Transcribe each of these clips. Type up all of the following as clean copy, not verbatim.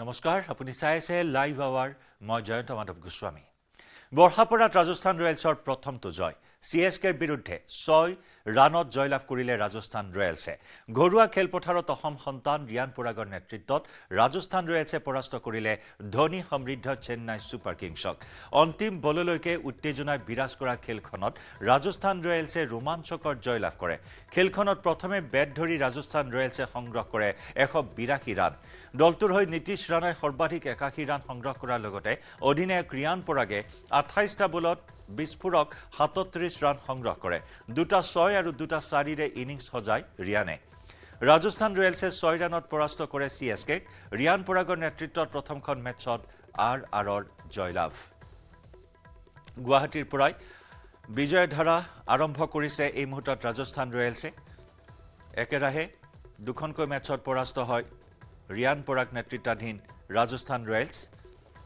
নমস্কাৰ আপুনি চাই আছে লাইভ আৱাৰ মই জয়ন্ত মাধৱ গোস্বামী বৰহাপৰাত ৰাজস্থান ৰয়েলছৰ প্ৰথমটো জয় সিএসকেৰ বিৰুদ্ধে 6 ৰানত জয়লাভ কৰিলে ৰাজস্থান ৰয়েলছে ঘৰুৱা খেলপথাৰত অসম সন্তান ৰিয়ান পৰাগৰ নেতৃত্বত ৰাজস্থান ৰয়েলছে পৰাস্ত কৰিলে ধনী সমৃদ্ধ চেন্নাই সুপাৰ কিংছক অন্তিম বললৈকে উত্তেজনায় বিৰাজ কৰা খেলখনত ৰাজস্থান ৰয়েলছে ৰোমাঞ্চকৰ জয়লাভ কৰে খেলখনত প্ৰথমে বেট ধৰি ৰাজস্থান ৰয়েলছে সংগ্ৰহ কৰে 182 ৰান দলটোৰ হৈ নীতিশ ৰাণাই সৰ্বাধিক 81 ৰান সংগ্ৰহ কৰাৰ লগতে অধিনায়ক ৰিয়ান পৰাগে 28টা বলত বিস্ফোৰক 37 ৰান সংগ্ৰহ কৰে দুটা 6 আৰু দুটা 4 ৰে ইনিংছ সজাই ৰিয়ানে ৰাজস্থান ৰয়েলছে 6 ৰানত পৰাস্ত কৰে সিএসকে ৰিয়ান পৰাগৰ নেতৃত্বত প্ৰথমখন মেচত আৰৰ জয়লাভ গুৱাহাটীৰ পৰাই বিজয় ধাৰা আৰম্ভ কৰিছে এই মুহূৰ্তত ৰাজস্থান ৰয়েলছে একেৰাহে দুখনকৈ মেচত পৰাস্ত হয় ৰিয়ান পৰাগ নেতৃত্বাধীন ৰাজস্থান ৰয়েলছ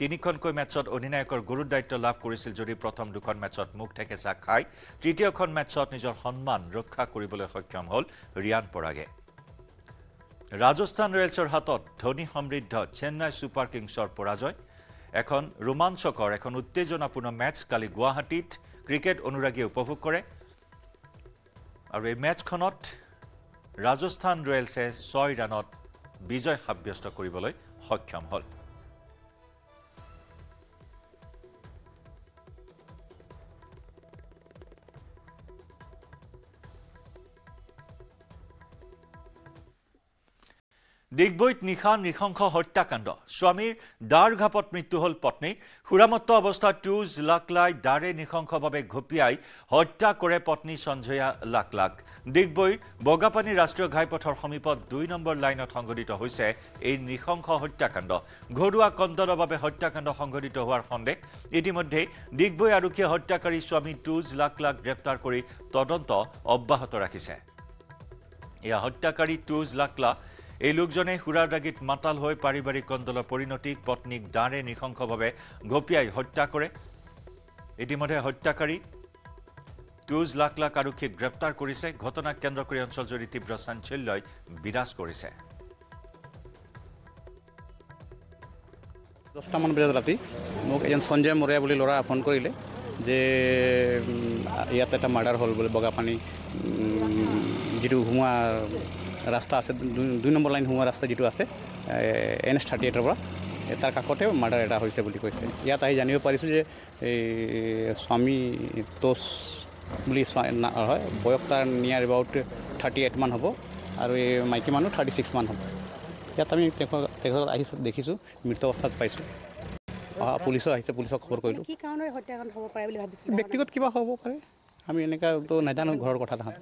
তিনিখনকৈ মেচত অধিনায়কৰ গুৰু দায়িত্ব লাভ কৰিছিল যদি প্ৰথম দুখন মেচত মুখ ঠেকেচা খাই তৃতীয়খন মেচত নিজৰ সন্মান ৰক্ষা কৰিবলৈ সক্ষম হ'ল ৰিয়ান পৰাগে ৰাজস্থান ৰয়েলছৰ হাতত ধনী সমৃদ্ধ চেন্নাই সুপাৰ কিংছৰ পৰাজয় এখন ৰোমাঞ্চকৰ এখন উত্তেজনাপূৰ্ণ মেচ কালি গুৱাহাটীত ক্ৰিকেট অনুৰাগীয়ে উপভোগ কৰে আৰু এই মেচখনত ৰাজস্থান ৰয়েলছে 6 ৰানত বিজয় সাব্যস্ত কৰিবলৈ সক্ষম হ'ল ডিগবৈত নিশা নৃশংস হত্যাকাণ্ড স্বামীৰ দাৰঘাপত মৃত্যু হ'ল পত্নীৰ সুৰামত্ত অৱস্থাত টুজ লাকলাই দাৰে নৃশংসভাৱে ঘপিয়াই হত্যা কৰে পত্নী সঞ্জয়া লাকলাক ডিগবৈৰ বগাপানী ৰাষ্ট্ৰীয় ঘাইপথৰ সমীপত 2 নম্বৰ লাইনত সংঘটিত হৈছে এই নৃশংস হত্যাকাণ্ড ঘৰুৱা কন্দলৰ বাবে হত্যাকাণ্ড সংঘটিত হোৱাৰ সন্দেহ ইতিমধ্যে ডিগবৈ আৰক্ষীয়ে হত্যাকাৰী স্বামী টুজ লাকলাক গ্ৰেপ্তাৰ কৰি তদন্ত অব্যাহত ৰাখিছে এয়া হত্যাকাৰী টুজ লাকলা এই লোকজনে হুৰাৰ ৰাগিত মাতাল হৈ পাৰিবাৰিক কন্দলৰ পৰিণতিক পত্নীক দাঁৰে নৃশংসভাৱে ঘপিয়াই হত্যা কৰে ইতিমধ্যে হত্যাকাৰী টুজ লাকলাক আৰক্ষীক গ্ৰেপ্তাৰ কৰিছে ঘটনাক কেন্দ্ৰ কৰি অঞ্চলজুৰি তীব্ৰ চাঞ্চল্যই বিৰাজ কৰিছে 10টা মান বজাত ৰাতি মোক এজন সঞ্জয় মৰিয়া বুলি ল'ৰা ফোন কৰিলে যে ইয়াত এটা মাৰ্ডাৰ হ'ল বুলি বগাপানী যিটো হুমা ৰাস্তা আছে 2 নম্বৰ লাইন হুমা ৰাস্তা যিটো আছে NS38 পৰা তাৰ কাষতে মাৰ্ডাৰ এটা হৈছে বুলি কৈছে ইয়াত আহি জানিব পাৰিছোঁ যে এই স্বামী তোষ বুলি হয় বয়স তাৰ নিয়াৰ এবাউট 38 মান হ'ব আৰু এই মাইকী মানুহ 36 মান হ'ব ইয়াত আমি তেখেতক আহিছোঁ দেখিছোঁ মৃত অৱস্থাত পাইছোঁ পুলিচো আহিছে পুলিচক খবৰ কৰিলোঁ কি কাৰণেৰে হত্যাকাণ্ড হ'ব পাৰে বুলি ভাবিছে ব্যক্তিগত কিবা হ'ব পাৰে আমি এনেকাতো নাজানো ঘৰৰ কথা তাহাঁত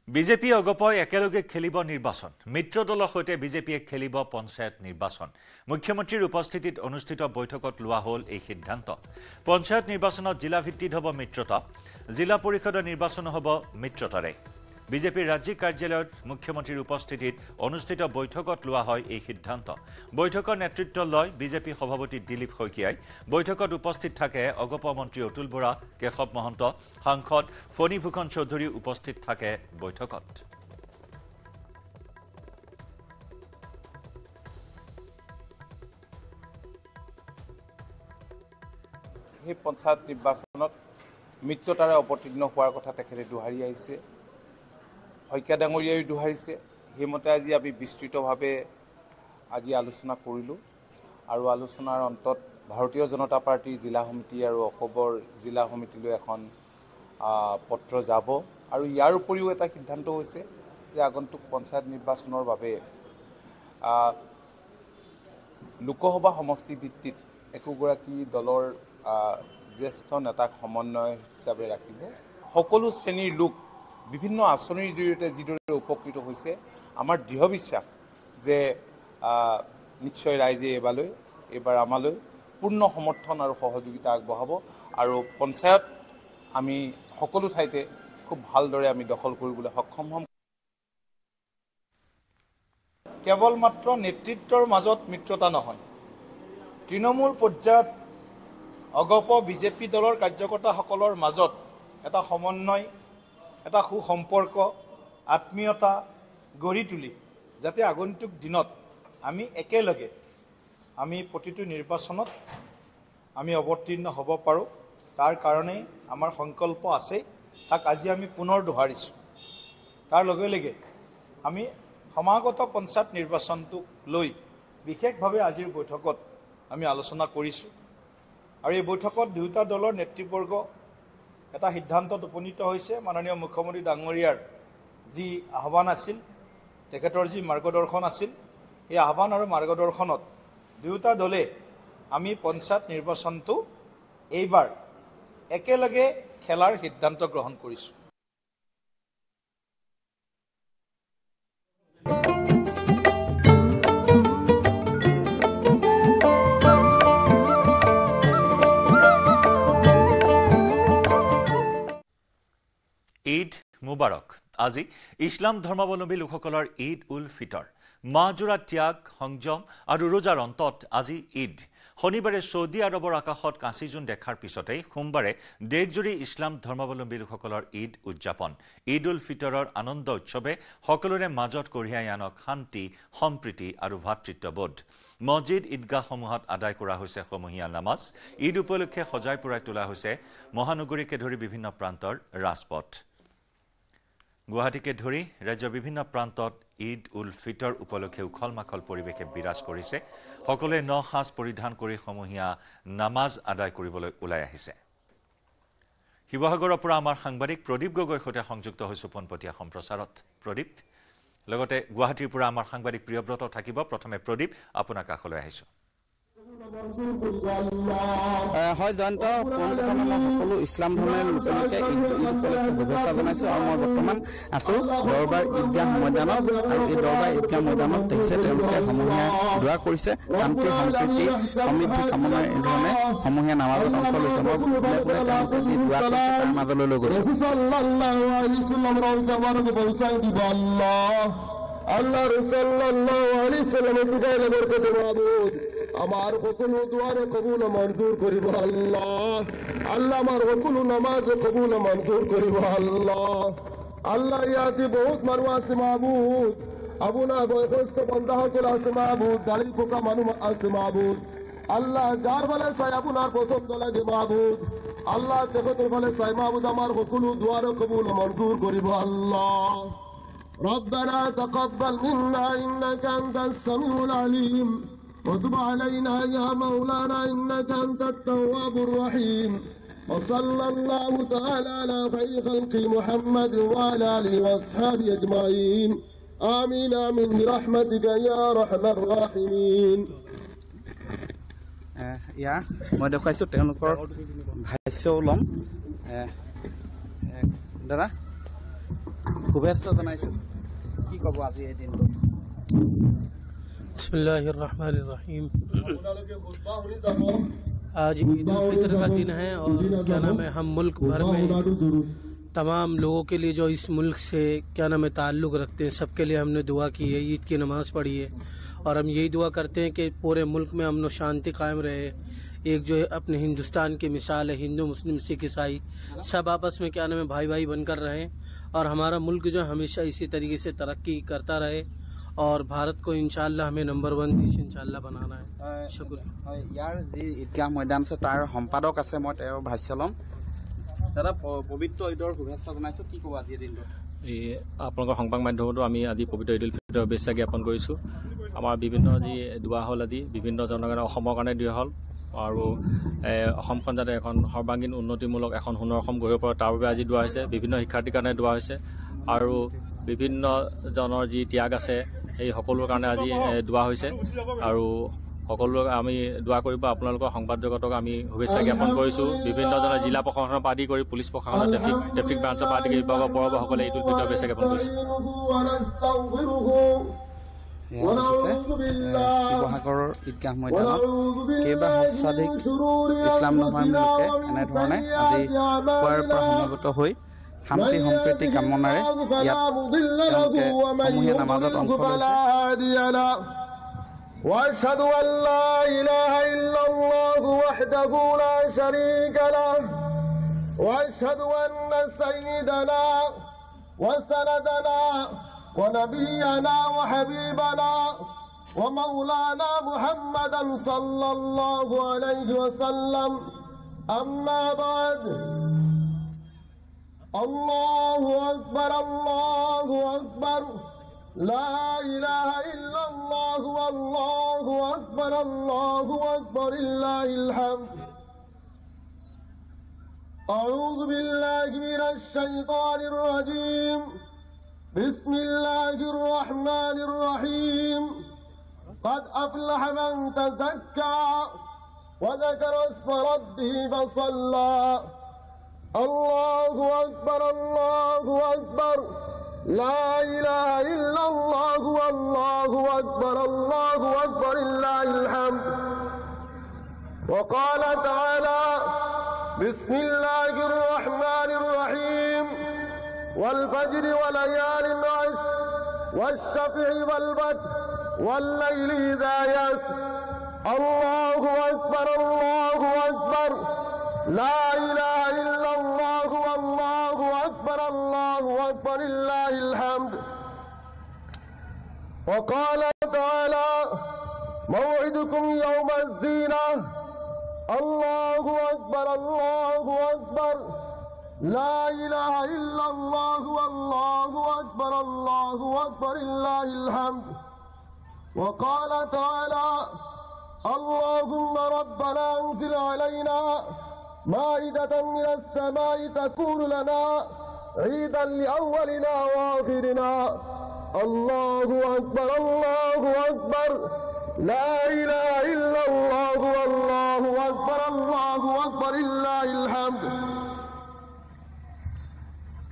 বিজেপি অগপয় একেলগে খেলিব নিৰ্বাচন মিত্ৰ দলৰ সৈতে বিজেপিয়ে খেলিব পঞ্চায়ত নিৰ্বাচন মুখ্যমন্ত্ৰীৰ উপস্থিতিত অনুষ্ঠিত বৈঠকত লোৱা হ'ল এই সিদ্ধান্ত পঞ্চায়ত নিৰ্বাচনত জিলা ভিত্তিত হ'ব মিত্ৰতা জিলা পৰিষদৰ নিৰ্বাচন হ'ব মিত্ৰতাৰে বিজেপিৰ ৰাজ্যিক কাৰ্যালয়ত মুখ্যমন্ত্ৰীৰ উপস্থিতিত অনুষ্ঠিত বৈঠকত লোৱা হয় এই সিদ্ধান্ত বৈঠকৰ নেতৃত্ব লয় বিজেপি সভাপতি দিলীপ শইকীয়াই বৈঠকত উপস্থিত থাকে অগপ মন্ত্ৰী অতুল বৰা কেশৱ মহন্ত সাংসদ ফণীভূষণ চৌধুৰী উপস্থিত থাকে বৈঠকত এই পঞ্চায়ত নিৰ্বাচনত মিত্ৰতাৰে অৱতীৰ্ণ হোৱাৰ কথা তেখেতে দোহাৰি আহিছে শইকীয়া ডাঙৰীয়াই দোহাৰিছে সেইমতে আজি আমি বিস্তৃতভাৱে আজি আলোচনা কৰিলোঁ আৰু আলোচনাৰ অন্তত ভাৰতীয় জনতা পাৰ্টিৰ জিলা সমিতি আৰু অসমৰ জিলা সমিতিলৈ এখন পত্ৰ যাব আৰু ইয়াৰ উপৰিও এটা সিদ্ধান্ত হৈছে যে আগন্তুক পঞ্চায়ত নিৰ্বাচনৰ বাবে লোকসভা সমষ্টি ভিত্তিত একোগৰাকী দলৰ জ্যেষ্ঠ নেতাক সমন্বয় হিচাপে ৰাখিব সকলো শ্ৰেণীৰ লোক বিভিন্ন আঁচনিৰ জৰিয়তে যিদৰে উপকৃত হৈছে আমাৰ দৃঢ় বিশ্বাস যে নিশ্চয় ৰাইজে এইবাৰ আমালৈ পূৰ্ণ সমৰ্থন আৰু সহযোগিতা আগবঢ়াব আৰু পঞ্চায়ত আমি সকলো ঠাইতে খুব ভালদৰে আমি দখল কৰিবলৈ সক্ষম হ'ম কেৱল মাত্ৰ নেতৃত্বৰ মাজত মিত্ৰতা নহয় তৃণমূল পৰ্যায়ত অগপ বিজেপি দলৰ কাৰ্যকৰ্তাসকলৰ মাজত এটা সমন্বয় এটা সুসম্পৰ্ক আত্মীয়তা গঢ়ি তুলি যাতে আগন্তুক দিনত আমি একেলগে আমি প্ৰতিটো নিৰ্বাচনত আমি অৱতীৰ্ণ হ'ব পাৰোঁ তাৰ কাৰণেই আমাৰ সংকল্প আছে তাক আজি আমি পুনৰ দোহাৰিছোঁ তাৰ লগে লগে আমি সমাগত পঞ্চায়ত নিৰ্বাচনটোক লৈ বিশেষভাৱে আজিৰ বৈঠকত আমি আলোচনা কৰিছোঁ আৰু এই বৈঠকত দুয়োটা দলৰ নেতৃবৰ্গ এটা সিদ্ধান্তত উপনীত হৈছে মাননীয় মুখ্যমন্ত্ৰী ডাঙৰীয়াৰ যি আহ্বান আছিল তেখেতৰ যি মাৰ্গদৰ্শন আছিল এই আহ্বান আৰু মাৰ্গদৰ্শনত দুয়োটা দলে আমি পঞ্চায়ত নিৰ্বাচনটো এইবাৰ একেলগে খেলাৰ সিদ্ধান্ত গ্ৰহণ কৰিছোঁ ঈদ মুবাৰক আজি ইছলাম ধৰ্মাৱলম্বী লোকসকলৰ ঈদ উল ফিতৰ মাহজোৰা ত্যাগ সংযম আৰু ৰোজাৰ অন্তত আজি ঈদ শনিবাৰে সৌদি আৰবৰ আকাশত কাঁচিজোন দেখাৰ পিছতেই সোমবাৰে দেশজুৰি ইছলাম ধৰ্মাৱলম্বী লোকসকলৰ ঈদ উদযাপন ঈদ উল ফিতৰৰ আনন্দ উৎসৱে সকলোৰে মাজত কঢ়িয়াই আনক শান্তি সম্প্ৰীতি আৰু ভাতৃত্ববোধ মছজিদ ঈদগাহসমূহত আদায় কৰা হৈছে সমূহীয়া নামাজ ঈদ উপলক্ষে সজাই পৰাই তোলা হৈছে মহানগৰীকে ধৰি বিভিন্ন প্ৰান্তৰ ৰাজপথ গুৱাহাটীকে ধৰি ৰাজ্যৰ বিভিন্ন প্ৰান্তত ঈদ উল ফিতৰ উপলক্ষে উখল মাখল পৰিৱেশে বিৰাজ কৰিছে সকলোৱে ন সাজ পৰিধান কৰি সমূহীয়া নামাজ আদায় কৰিবলৈ ওলাই আহিছে শিৱসাগৰৰ পৰা আমাৰ সাংবাদিক প্ৰদীপ গগৈৰ সৈতে সংযুক্ত হৈছো পোনপটীয়া সম্প্ৰচাৰত প্ৰদীপ লগতে গুৱাহাটীৰ পৰা আমাৰ সাংবাদিক প্ৰিয়ব্ৰত থাকিব প্ৰথমে প্ৰদীপ আপোনাৰ কাষলৈ আহিছো হয় জয়ন্ত সকলো ইছলাম ধৰ্মৰ লোককে ঈদ উপলক্ষে শুভেচ্ছা জনাইছো আৰু মই বৰ্তমান আছো দৰবাৰ ঈদগাহ ময়দানত আৰু এই দৰবাৰ ঈদগাহ ময়দানত দেখিছে তেওঁলোকে সমূহীয়া দোৱা কৰিছে শান্তি সম্প্ৰীতি সমৃদ্ধি কামনাৰ এনেধৰণে সমূহীয়া নামাজত অংশ লৈছে মই তেওঁলোকে যি দোৱা কৰিছে তাৰ মাজলৈ লৈ গৈছো আল্লাহ সাল্লাল্লাহু আলাইহি সাল্লামের বিদায় বরকত মাবুদ আমার সকল দোয়া কবুল মঞ্জুর করিব আল্লাহ আল্লাহ আমার সকল নামাজ কবুল মঞ্জুর করিব আল্লাহ আল্লাহ ইয়াতি বহুত মানুষ আছে মাবুদ আপনার বয়স্ক বন্ধা সকল আছে মাবুদ দাড়ি পোকা মানুষ আছে মাবুদ আল্লাহ যার বলে চাই আপনার পছন্দ লাগে মাবুদ আল্লাহ তেখেতের বলে চাই মাবুদ আমার সকল দোয়া কবুল মঞ্জুর করিব আল্লাহ ربنا تقبل منا إنك أنت السميع العليم وتب علينا يا مولانا إنك أنت التواب الرحيم وصلى الله تعالى على خير خلق محمد وعلى آله وأصحابه أجمعين آمين آمين برحمتك يا أرحم الراحمين মই দেখুৱাইছো তেওঁলোকৰ ভাষ্যও ল'ম দাদা শুভেচ্ছা জনাইছো কি ক'ব আজি এই দিনটো बिस्मिल्लाहिर रहमानिर रहीम आज ईद उल फितर का दिन है और क्या नाम है हम मुल्क भर में तमाम लोगों के लिए जो इस मुल्क से क्या नाम है ताल्लुक़ रखते हैं सबके लिए हमने दुआ की है ईद की नमाज़ पढ़ी है और हम यही दुआ करते हैं कि पूरे मुल्क में अमन व शांति कायम रहे एक जो है अपने हिंदुस्तान की मिसाल है हिंदू मुस्लिम सिख ईसाई सब आपस में क्या नाम है भाई भाई बनकर रहें और हमारा मुल्क जो हमेशा इसी तरीके से तरक्की करता रहे और भारत को इंशाअल्लाह हमें नंबर 1 देश इंशाअल्लाह बनाना है शुक्रिया ইয়াৰ যি ঈদগাহ ময়দান আছে তাৰ সম্পাদক আছে মই তেওঁৰ ভাষ্য ল'ম দাদা পবিত্ৰ ঈদৰ শুভেচ্ছা জনাইছো কি ক'ব আজিৰ দিনটো এই আপোনালোকৰ সংবাদ মাধ্যমতো আমি আজি পবিত্ৰ ঈদ উল ফিতৰৰ শুভেচ্ছা জ্ঞাপন কৰিছোঁ আমাৰ বিভিন্ন যি দোৱা হ'ল আদি বিভিন্ন জনগণৰ অসমৰ কাৰণে দিয়া হ'ল আৰু অসমখন যাতে এখন সৰ্বাংগীন উন্নতিমূলক এখন সোণৰ অসম গঢ়িব পাৰে তাৰ বাবে আজি দোৱা হৈছে বিভিন্ন শিক্ষাৰ্থীৰ কাৰণে দোৱা হৈছে আৰু বিভিন্ন জনৰ যি ত্যাগ আছে সেই সকলোৰ কাৰণে আজি দোৱা হৈছে আৰু সকলোক আমি দোৱা কৰিব আপোনালোকৰ সংবাদ জগতক আমি শুভেচ্ছা জ্ঞাপন কৰিছোঁ বিভিন্নজনে জিলা প্ৰশাসনৰ পৰা আদি কৰি পুলিচ প্ৰশাসনৰ ট্ৰেফিক ব্ৰাঞ্চৰ পৰা আদি কৰি বিভাগৰ পৰৱসকলে ঈদ উল ফিতৰ শুভেচ্ছা জ্ঞাপন কৰিছোঁ শিৱসাগৰৰ ঈদগাহ ময়দানত কেইবা সহস্ৰাধিক ইছলাম ধৰ্মাৱলম্বী লোকে এনেধৰণে আজি পুৱাৰ পৰা সমবেত হৈ শান্তি সম্প্ৰীতি কামনাৰে ইয়াত তেওঁলোকে সমূহীয়া নামাজত অংশ লৈছে واشهد ان لا اله الا الله وحده لا شريك له واشهد ان سيدنا وسندنا ونبينا وحبيبنا ومولانا محمدا صلى الله عليه وسلم. أما بعد، الله أكبر الله أكبر، لا إله إلا الله والله أكبر الله أكبر لله الحمد. أعوذ بالله من الشيطان الرجيم. بسم الله الرحمن الرحيم. قد أفلح من تزكى وذكر اسم ربه فصلى. الله أكبر الله أكبر، لا إله إلا الله والله أكبر الله أكبر لله الحمد. وقال تعالى: بسم الله الرحمن الرحيم. والفجر وليال عشر والشفع والوتر والليل إذا يسر. الله أكبر الله أكبر، لا إله إلا الله والله أكبر الله أكبر لله الحمد. وقال تعالى: موعدكم يوم الزينة. الله أكبر الله أكبر، لا إله إلا الله والله أكبر الله أكبر لله الحمد. وقال تعالى: اللهم ربنا انزل علينا مائدة من السماء تكون لنا عيدا لأولنا وآخرنا. الله أكبر الله أكبر، لا إله إلا الله والله أكبر الله أكبر لله الحمد.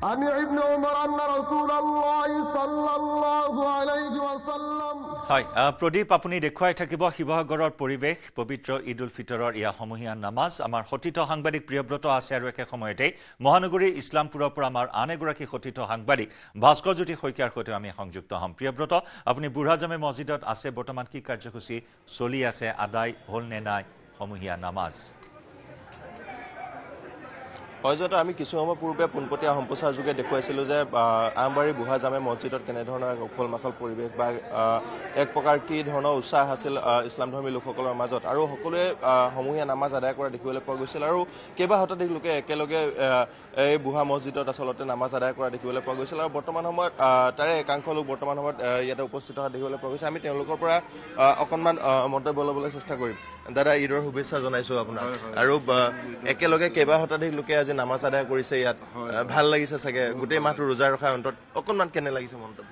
عن ابن عمر أن رسول الله صلى الله عليه وسلم. হয়, প্ৰদীপ আপুনি দেখুৱাই থাকিব শিৱসাগৰৰ পৰিৱেশ পবিত্ৰ ঈদ উল ফিতৰৰ ইয়া সমূহীয়া নামাজ। আমাৰ সতীৰ্থ সাংবাদিক প্ৰিয়ব্ৰত আছে আৰু একে সময়তে মহানগৰী ইছলামপুৰৰ পৰা আমাৰ আন এগৰাকী সতীৰ্থ সাংবাদিক ভাস্কৰজ্যোতি শইকীয়াৰ সৈতে আমি সংযুক্ত হ'ম। প্ৰিয়ব্ৰত, আপুনি বুঢ়া জামে মছজিদত আছে, বৰ্তমান কি কাৰ্যসূচী চলি আছে, আদায় হ'ল নে নাই সমূহীয়া নামাজ? হয়তো আমি কিছু সময় পূৰ্বে পোনপটীয়া সম্প্ৰচাৰ যোগে দেখুৱাইছিলোঁ যে আমবাৰী বুঢ়া জামে মছজিদত কেনেধৰণৰ এক উখল মাখল পৰিৱেশ বা এক প্ৰকাৰ কি ধৰণৰ উৎসাহ আছিল ইছলামধৰ্মী লোকসকলৰ মাজত, আৰু সকলোৱে সমূহীয়া নামাজ আদায় কৰা দেখিবলৈ পোৱা গৈছিল। আৰু কেইবা শতাধিক লোকে একেলগে এই বুঢ়া মছজিদত আচলতে নামাজ আদায় কৰা দেখিবলৈ পোৱা গৈছিল। আৰু বৰ্তমান সময়ত তাৰে একাংশ লোক বৰ্তমান সময়ত ইয়াতে উপস্থিত হোৱা দেখিবলৈ পোৱা গৈছে। আমি তেওঁলোকৰ পৰা অকণমান মন্তব্য ল'বলৈ চেষ্টা কৰিম। দাদা, ঈদৰ শুভেচ্ছা জনাইছো আপোনাক। আৰু একেলগে কেইবা শতাধিক লোকে আজি নামাজ আদায় কৰিছে ইয়াত, ভাল লাগিছে চাগে? গোটেই মাহটো ৰোজা ৰখাৰ অন্তত অকণমান কেনে লাগিছে মন্তব্য?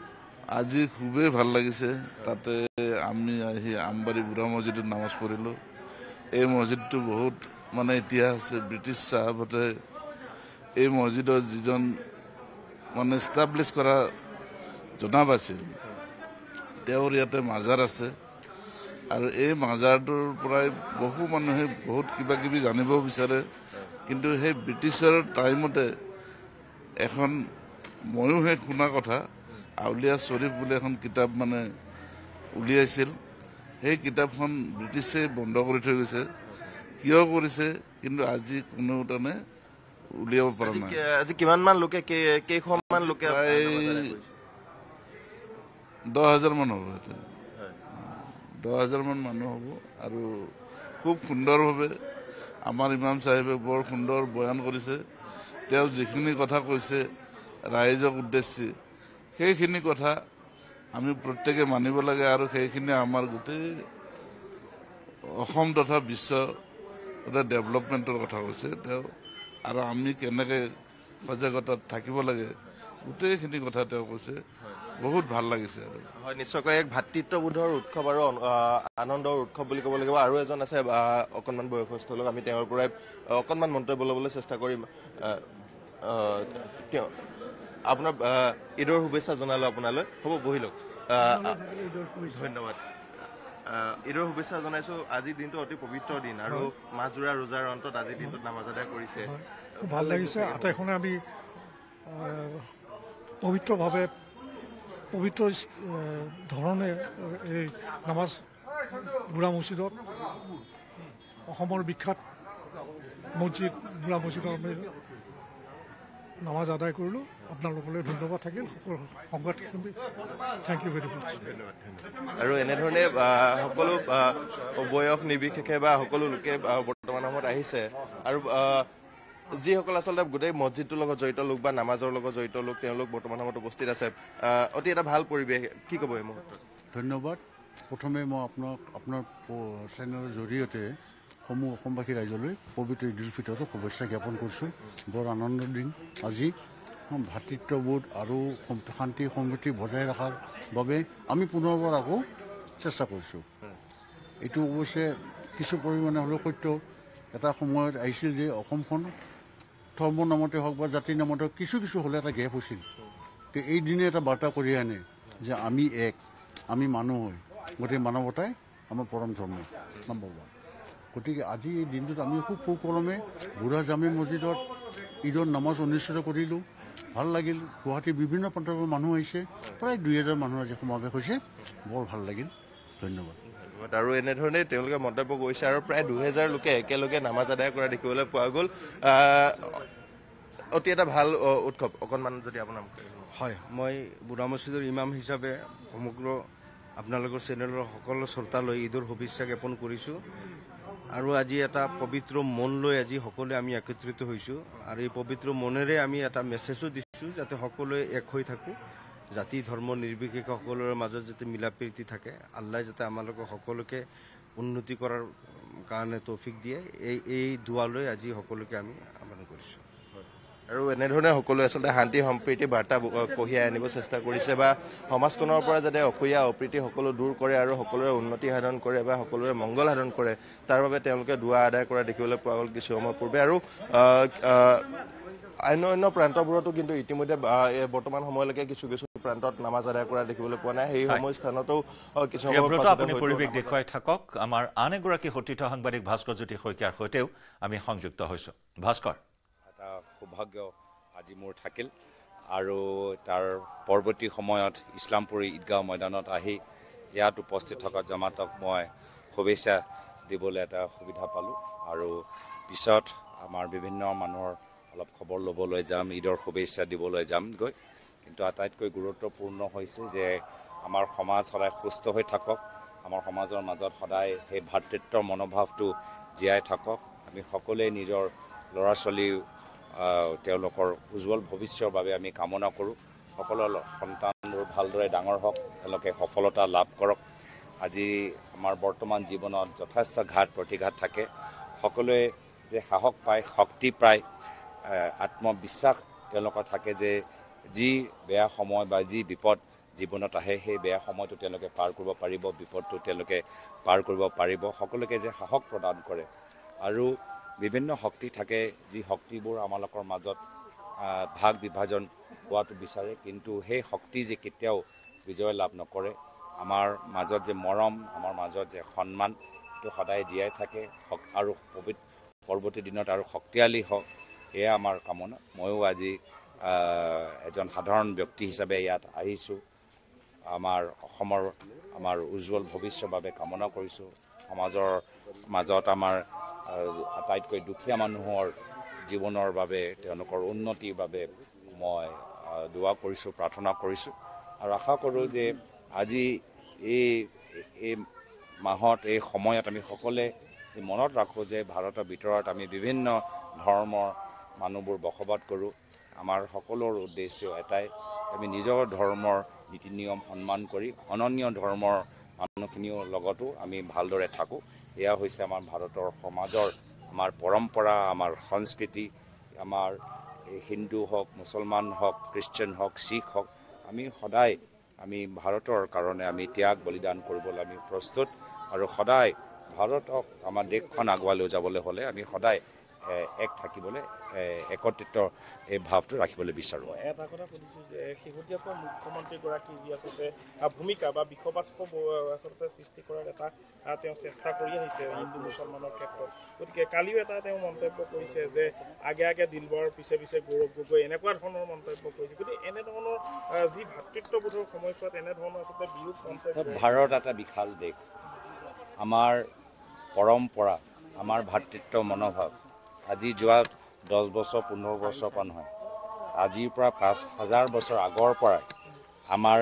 আজি খুবেই ভাল লাগিছে। তাতে আমি আহি আমবাৰী বুঢ়া মছজিদত নামাজ পঢ়িলোঁ। এই মছজিদটো বহুত মানে ইতিহাস আছে। ব্ৰিটিছ চাহাবতে এই মছজিদত যিজন মানে ষ্টাব্লিছ কৰা জনাব আছিল, তেওঁৰ ইয়াতে মাজাৰ আছে। আৰু এই মাজাৰটোৰ পৰাই বহু মানুহে বহুত কিবা কিবি জানিব বিচাৰে। কিন্তু সেই ব্ৰিটিছৰ টাইমতে এখন, ময়ো সেই শুনা কথা, আউলিয়া শ্বৰীফ বুলি এখন কিতাপ মানে উলিয়াইছিল। সেই কিতাপখন ব্ৰিটিছে বন্ধ কৰি থৈ গৈছে। কিয় কৰিছে কিন্তু আজি কোনেও তাৰমানে উলিয়াব পৰা নাই। আজি কিমানমান লোকে, কেইখনমান লোকে? প্ৰায় 10,000 মান হ'ব। 10,000 মান মানুহ হ'ব। আৰু খুব সুন্দৰভাৱে আমাৰ ইমাম চাহেবে বৰ সুন্দৰ বয়ান কৰিছে। তেওঁ যিখিনি কথা কৈছে ৰাইজক উদ্দেশ্যি, সেইখিনি কথা আমি প্ৰত্যেকে মানিব লাগে। আৰু সেইখিনি আমাৰ গোটেই অসম তথা বিশ্ব এটা ডেভেলপমেণ্টৰ কথা কৈছে তেওঁ। আৰু আমি কেনেকৈ সজাগতাত থাকিব লাগে, গোটেইখিনি কথা তেওঁ কৈছে। বহুত ভাল লাগিছে। আৰু হয়, নিশ্চয়কৈ এক ভাতৃত্ববোধৰ উৎসৱ আৰু আনন্দৰ উৎসৱ বুলি ক'ব লাগিব। আৰু এজন আছে অকণমান বয়সস্থ লোক, আমি তেওঁৰ পৰাই অকণমান মন্তব্য ল'বলৈ চেষ্টা কৰিম। আপোনাৰ ঈদৰ শুভেচ্ছা জনালোঁ আপোনালৈ। হ'ব, বহি লওক। ধন্যবাদ। ঈদৰ শুভেচ্ছা জনাইছোঁ। আজিৰ দিনটো অতি পবিত্ৰ দিন আৰু মাহজোৰা ৰোজাৰ অন্তত আজিৰ দিনটোত নামাজ আদায় কৰিছে। খুব ভাল লাগিছে। আটাইখনে আমি পবিত্ৰভাৱে, পবিত্ৰ ধৰণে এই নামাজ বুঢ়া মছজিদত, অসমৰ বিখ্যাত মছজিদ বুঢ়া মছজিদত আমি নামাজ আদায় কৰিলোঁ। আপোনালোকলৈ ধন্যবাদ থাকিল সকলো সংবাদকৰ্মী। থেংক ইউ ভেৰি মাছ। আৰু এনেধৰণে সকলো বয়স নিৰ্বিশেষে বা সকলো লোকে বৰ্তমান সময়ত আহিছে আৰু যিসকল আচলতে গোটেই মছজিদটোৰ লগত জড়িত লোক বা নামাজৰ লগত জড়িত লোক তেওঁলোক বৰ্তমান সময়ত উপস্থিত আছে। অতি এটা ভাল পৰিৱেশ, কি ক'ব এই মুহূৰ্তত? ধন্যবাদ। প্ৰথমে মই আপোনাৰ চেনেলৰ জৰিয়তে সমূহ অসমবাসী ৰাইজলৈ পবিত্ৰ ঈদ উল ফিতৰৰ শুভেচ্ছা জ্ঞাপন কৰিছোঁ। বৰ আনন্দৰ দিন আজি। ভাতৃত্ববোধ আৰু শান্তি সম্প্ৰীতি বজাই ৰখাৰ বাবে আমি পুনৰবাৰ আকৌ চেষ্টা কৰিছোঁ। এইটো অৱশ্যে কিছু পৰিমাণে হ'লেও সত্য। এটা সময়ত আহিছিল যে অসমখন ধৰ্ম নামতে হওক বা জাতিৰ নামতে হওক কিছু হ'লে এটা গেপ হৈছিল। তো এই দিনে এটা বাৰ্তা কৰি আনে যে আমি এক, আমি মানুহ হয়, গতিকে মানৱতাই আমাৰ পৰম ধৰ্ম নম্বৰ 1। গতিকে আজি এই দিনটোত আমি খুব সুকলমে বুঢ়া জামে মছজিদত ঈদৰ নামাজ অনুষ্ঠিত কৰিলোঁ। ভাল লাগিল। গুৱাহাটীৰ বিভিন্ন প্ৰান্তৰ পৰা মানুহ আহিছে। প্ৰায় 2000 মানুহ আজি সমাৱেশ হৈছে। বৰ ভাল লাগিল। ধন্যবাদ। আৰু এনেধৰণে তেওঁলোকে মন্তব্য কৰিছে আৰু প্ৰায় 2000 লোকে একেলগে নামাজ আদায় কৰা দেখিবলৈ পোৱা গ'ল। অতি এটা ভাল উৎসৱ। অকণমান যদি আপোনাৰ হয়, মই বুঢ়া মছজিদৰ ইমাম হিচাপে সমগ্ৰ আপোনালোকৰ চেনেলৰ সকলো শ্ৰোতালৈ ঈদৰ শুভেচ্ছা জ্ঞাপন কৰিছোঁ। আৰু আজি এটা পবিত্ৰ মন লৈ আজি সকলোৱে আমি একত্ৰিত হৈছোঁ আৰু এই পবিত্ৰ মনেৰে আমি এটা মেছেজো দিছোঁ যাতে সকলোৱে এক হৈ থাকোঁ। জাতি ধৰ্ম নিৰ্বিশেষে সকলোৰে মাজত যাতে মিলা প্ৰীতি থাকে। আল্লাই যাতে আমালোকক সকলোকে উন্নতি কৰাৰ কাৰণে তৌফিক দিয়ে, এই দুৱালৈ আজি সকলোকে আমি আহ্বান কৰিছোঁ। আৰু এনেধৰণে সকলোৱে আচলতে শান্তি সম্প্ৰীতি বাৰ্তা কঢ়িয়াই আনিব চেষ্টা কৰিছে বা সমাজখনৰ পৰা যাতে অসূয়া অপ্ৰীতি সকলো দূৰ কৰে আৰু সকলোৰে উন্নতি সাধন কৰে বা সকলোৰে মংগল সাধন কৰে, তাৰ বাবে তেওঁলোকে দুৱা আদায় কৰা দেখিবলৈ পোৱা গ'ল কিছু সময় পূৰ্বে। আৰু অন্য প্ৰান্তবোৰতো কিন্তু ইতিমধ্যে বৰ্তমান সময়লৈকে কিছু প্ৰান্তত নামাজ আদায় কৰা দেখিবলৈ পোৱা নাই। সেই সময় স্থানতো কিছু আপুনি পৰিৱেশ দেখুৱাই থাকক। আমাৰ আন এগৰাকী সতীৰ্থ সাংবাদিক ভাস্কৰ জ্যোতি শইকীয়াৰ সৈতেও আমি সংযুক্ত হৈছোঁ। ভাস্কৰ, এটা সৌভাগ্য আজি মোৰ থাকিল আৰু তাৰ পৰৱৰ্তী সময়ত ইছলামপুৰ ঈদগাঁও ময়দানত আহি ইয়াত উপস্থিত থকা জামাতক মই শুভেচ্ছা দিবলৈ এটা সুবিধা পালোঁ আৰু পিছত আমাৰ বিভিন্ন মানুহৰ অলপ খবৰ ল'বলৈ যাম, ঈদৰ শুভেচ্ছা দিবলৈ যামগৈ। কিন্তু আটাইতকৈ গুৰুত্বপূৰ্ণ হৈছে যে আমাৰ সমাজ সদায় সুস্থ হৈ থাকক, আমাৰ সমাজৰ মাজত সদায় সেই ভাতৃত্বৰ মনোভাৱটো জীয়াই থাকক। আমি সকলোৱে নিজৰ ল'ৰা ছোৱালী তেওঁলোকৰ উজ্জ্বল ভৱিষ্যৰ বাবে আমি কামনা কৰোঁ। সকলো সন্তানবোৰ ভালদৰে ডাঙৰ হওক, তেওঁলোকে সফলতা লাভ কৰক। আজি আমাৰ বৰ্তমান জীৱনত যথেষ্ট ঘাত প্ৰতিঘাত থাকে। সকলোৱে যে সাহস পায়, শক্তি পায়, আত্মবিশ্বাস তেওঁলোকৰ থাকে যে যি বেয়া সময় বা যি বিপদ জীৱনত আহে সেই বেয়া সময়টো তেওঁলোকে পাৰ কৰিব পাৰিব, বিপদটো তেওঁলোকে পাৰ কৰিব পাৰিব। সকলোকে যে সাহস প্ৰদান কৰে আৰু বিভিন্ন শক্তি থাকে, যি শক্তিবোৰ আমালোকৰ মাজত ভাগ বিভাজন হোৱাটো বিচাৰে, কিন্তু সেই শক্তি যে কেতিয়াও বিজয় লাভ নকৰে। আমাৰ মাজত যে মৰম, আমাৰ মাজত যে সন্মান, সেইটো সদায় জীয়াই থাকে আৰু পৰৱৰ্তী দিনত আৰু শক্তিশালী হওক, এয়া আমাৰ কামনা। ময়ো আজি এজন সাধাৰণ ব্যক্তি হিচাপে ইয়াত আহিছোঁ। আমাৰ অসমৰ আমাৰ উজ্জ্বল ভৱিষ্যৰ বাবে কামনা কৰিছোঁ। সমাজৰ মাজত আমাৰ আটাইতকৈ দুখীয়া মানুহৰ জীৱনৰ বাবে, তেওঁলোকৰ উন্নতিৰ বাবে মই দোৱা কৰিছোঁ, প্ৰাৰ্থনা কৰিছোঁ আৰু আশা কৰোঁ যে আজি এই মাহত, এই সময়ত আমি সকলোৱে যে মনত ৰাখোঁ যে ভাৰতৰ ভিতৰত আমি বিভিন্ন ধৰ্মৰ মানুহবোৰ বসবাস কৰোঁ। আমাৰ সকলোৰ উদ্দেশ্য এটাই, আমি নিজৰ ধৰ্মৰ নীতি নিয়ম সন্মান কৰি অনন্য ধৰ্মৰ মানুহখিনিৰ লগতো আমি ভালদৰে থাকোঁ। এয়া হৈছে আমাৰ ভাৰতৰ সমাজৰ আমাৰ পৰম্পৰা, আমাৰ সংস্কৃতি। আমাৰ হিন্দু হওক, মুছলমান হওক, খ্ৰীষ্টান হওক, শিখ হওক, আমি সদায় আমি ভাৰতৰ কাৰণে আমি ত্যাগ বলিদান কৰিবলৈ আমি প্ৰস্তুত আৰু সদায় ভাৰতক, আমাৰ দেশখন আগুৱাই লৈ যাবলৈ হ'লে আমি সদায় এক থাকিবলৈ, একত্ৰিত এই ভাৱটো ৰাখিবলৈ বিচাৰোঁ। এটা কথা সুধিছোঁ যে শেহতীয়াকৈ মুখ্যমন্ত্ৰীগৰাকী যি আচলতে ভূমিকা বা বিষবাস্প আচলতে সৃষ্টি কৰাৰ এটা তেওঁ চেষ্টা কৰি আহিছে হিন্দু মুছলমানৰ ক্ষেত্ৰত। গতিকে কালিও এটা তেওঁ মন্তব্য কৰিছে যে আগে আগে দিলবৰ পিছে পিছে গৌৰৱ গগৈ, এনেকুৱা ধৰণৰ মন্তব্য কৰিছে। গতিকে এনেধৰণৰ যি ভাতৃত্ববোধৰ সময়ছোৱাত এনেধৰণৰ আচলতে বিৰূপ মন্তব্য। ভাৰত এটা বিশাল দেশ, আমাৰ পৰম্পৰা, আমাৰ ভাতৃত্ব মনোভাৱ আজি যোৱা 10 বছৰ 15 বছৰ পৰা নহয়, আজিৰ পৰা 5000 বছৰ আগৰ পৰাই আমাৰ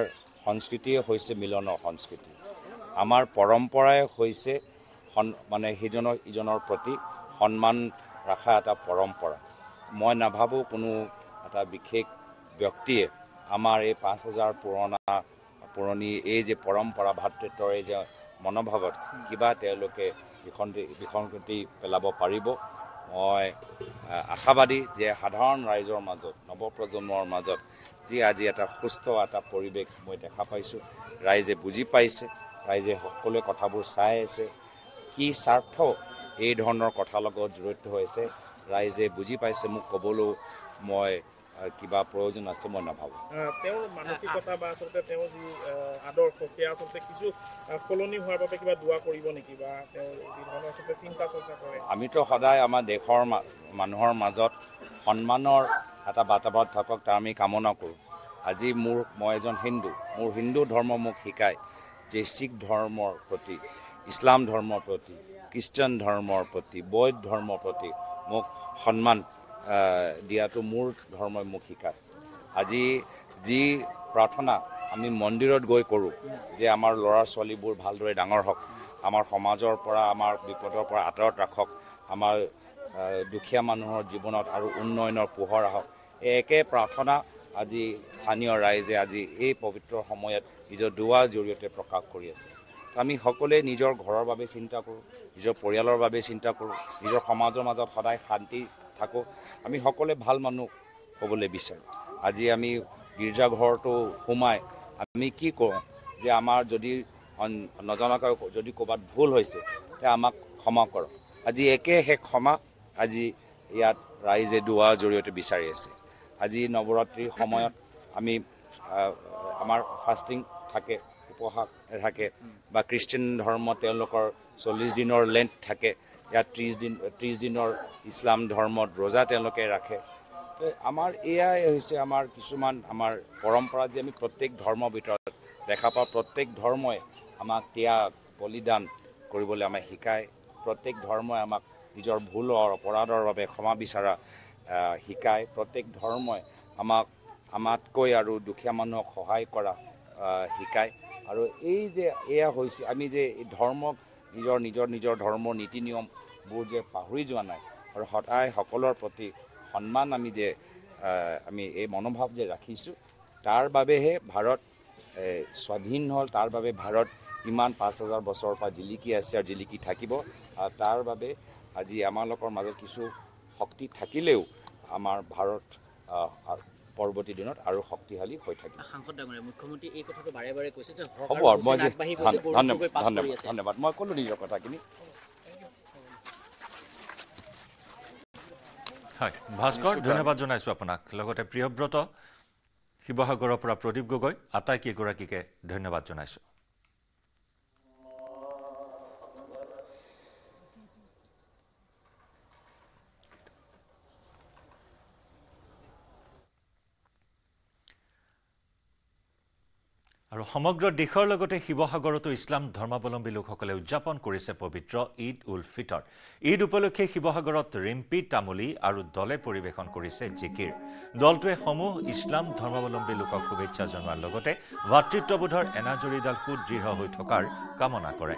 সংস্কৃতিয়ে হৈছে মিলনৰ সংস্কৃতি। আমাৰ পৰম্পৰাই হৈছে মানে সিজনৰ ইজনৰ প্ৰতি সন্মান ৰখা এটা পৰম্পৰা। মই নাভাবোঁ কোনো এটা বিশেষ ব্যক্তিয়ে আমাৰ এই 5000 পুৰণি এই যে পৰম্পৰা ভাতৃত্বৰ এই যে মনোভাৱত কিবা তেওঁলোকে বিসংগতি পেলাব পাৰিব। মই আশাবাদী যে সাধাৰণ ৰাইজৰ মাজত নৱপ্ৰজন্মৰ মাজত যি আজি এটা সুস্থ এটা পৰিৱেশ মই দেখা পাইছোঁ, ৰাইজে বুজি পাইছে, ৰাইজে সকলোৱে কথাবোৰ চাই আছে, কি স্বাৰ্থ এই ধৰণৰ কথাৰ লগত জড়িত হৈছে ৰাইজে বুজি পাইছে। মোক ক'বলৈ মই কিবা প্ৰয়োজন আছে মই নাভাবোঁ। তেওঁৰ মানসিকতা বা আচলতে তেওঁৰ যি আদৰ্শ সেয়া আচলতে কিছু সলনি হোৱাৰ বাবে কিবা দোৱা কৰিব নেকি বা তেওঁ যি ধৰণৰ আচলতে চিন্তা চৰ্চা কৰে? আমিতো সদায় আমাৰ দেশৰ মানুহৰ মাজত সন্মানৰ এটা বাতাবৰণ থাকক তাৰ আমি কামনা কৰোঁ। আজি মই এজন হিন্দু, মোৰ হিন্দু ধৰ্ম মোক শিকায় যে শিখ ধৰ্মৰ প্ৰতি, ইছলাম ধৰ্মৰ প্ৰতি, খ্ৰীষ্টান ধৰ্মৰ প্ৰতি, বৌদ্ধ ধৰ্মৰ প্ৰতি মোক সন্মান দিয়াটো মোৰ ধৰ্মই মোক শিকায়। আজি যি প্ৰাৰ্থনা আমি মন্দিৰত গৈ কৰোঁ যে আমাৰ ল'ৰা ছোৱালীবোৰ ভালদৰে ডাঙৰ হওক, আমাৰ সমাজৰ পৰা আমাৰ বিপদৰ পৰা আঁতৰত ৰাখক, আমাৰ দুখীয়া মানুহৰ জীৱনত আৰু উন্নয়নৰ পোহৰ আহক, একে প্ৰাৰ্থনা আজি স্থানীয় ৰাইজে আজি এই পবিত্ৰ সময়ত নিজৰ দুৱাৰ জৰিয়তে প্ৰকাশ কৰি আছে। আমি সকলোৱে নিজৰ ঘৰৰ বাবে চিন্তা কৰোঁ, নিজৰ পৰিয়ালৰ বাবে চিন্তা কৰোঁ, নিজৰ সমাজৰ মাজত সদায় শান্তি থাকোঁ, আমি সকলোৱে ভাল মানুহ হ'বলৈ বিচাৰোঁ। আজি আমি গীৰ্জাঘৰটো সোমাই আমি কি কৰোঁ যে আমাৰ যদি নজনাকৈ যদি ক'ৰবাত ভুল হৈছে তে আমাক ক্ষমা কৰক। আজি একে সেই ক্ষমা আজি ইয়াত ৰাইজে দুৱাৰ জৰিয়তে বিচাৰি আছে। আজি নৱৰাত্ৰিৰ সময়ত আমি আমাৰ ফাষ্টিং থাকে, উপবাস থাকে, বা খ্ৰীষ্টান ধৰ্ম তেওঁলোকৰ 40 দিনৰ লেণ্ট থাকে, ইয়াত 30 দিনৰ ইছলাম ধৰ্মত ৰোজা তেওঁলোকে ৰাখে। তো আমাৰ এয়াই হৈছে আমাৰ কিছুমান আমাৰ পৰম্পৰা যে আমি প্ৰত্যেক ধৰ্মৰ ভিতৰত দেখা পাওঁ, প্ৰত্যেক ধৰ্মই আমাক ত্যাগ বলিদান কৰিবলৈ আমাক শিকায়, প্ৰত্যেক ধৰ্মই আমাক নিজৰ ভুলৰ অপৰাধৰ বাবে ক্ষমা বিচৰা শিকায়, প্ৰত্যেক ধৰ্মই আমাতকৈ আৰু দুখীয়া মানুহক সহায় কৰা শিকায়। আৰু এই যে এয়া হৈছে আমি যে ধৰ্মক নিজৰ ধৰ্মৰ নীতি নিয়মবোৰ যে পাহৰি যোৱা নাই আৰু সদায় সকলৰ প্ৰতি সন্মান আমি যে আমি এই মনোভাৱ যে ৰাখিছোঁ, তাৰ বাবেহে ভাৰত স্বাধীন হ'ল, তাৰ বাবে ভাৰত ইমান 5000 বছৰৰ পৰা জিলিকি আছে আৰু জিলিকি থাকিব। আৰু তাৰ বাবে আজি আমালোকৰ মাজত কিছু শক্তি থাকিলেও আমাৰ ভাৰত পৰৱৰ্তী দিনত আৰু শক্তিশালী হৈ থাকিব। সাংসদ ডাঙৰীয়া, মুখ্যমন্ত্ৰী এই কথাটো বাৰে বাৰে কৈছে যে হ'ব, মই ধন্যবাদ, মই ক'লোঁ নিজৰ কথাখিনি। হয় ভাস্কৰ, ধন্যবাদ জনাইছোঁ আপোনাক। লগতে প্ৰিয়ব্ৰত, শিৱসাগৰৰ পৰা প্ৰদীপ গগৈ, আটাইকেইগৰাকীকে ধন্যবাদ জনাইছোঁ। আৰু সমগ্ৰ দেশৰ লগতে শিৱসাগৰতো ইছলাম ধৰ্মাৱলম্বী লোকসকলে উদযাপন কৰিছে পবিত্ৰ ঈদ উল ফিতৰ। ঈদ উপলক্ষে শিৱসাগৰত ৰিম্পী তামুলী আৰু দলে পৰিৱেশন কৰিছে জিকিৰ। দলটোৱে সমূহ ইছলাম ধৰ্মাৱলম্বী লোকক শুভেচ্ছা জনোৱাৰ লগতে ভাতৃত্ববোধৰ এনাজৰীডাল সুদৃঢ় হৈ থকাৰ কামনা কৰে।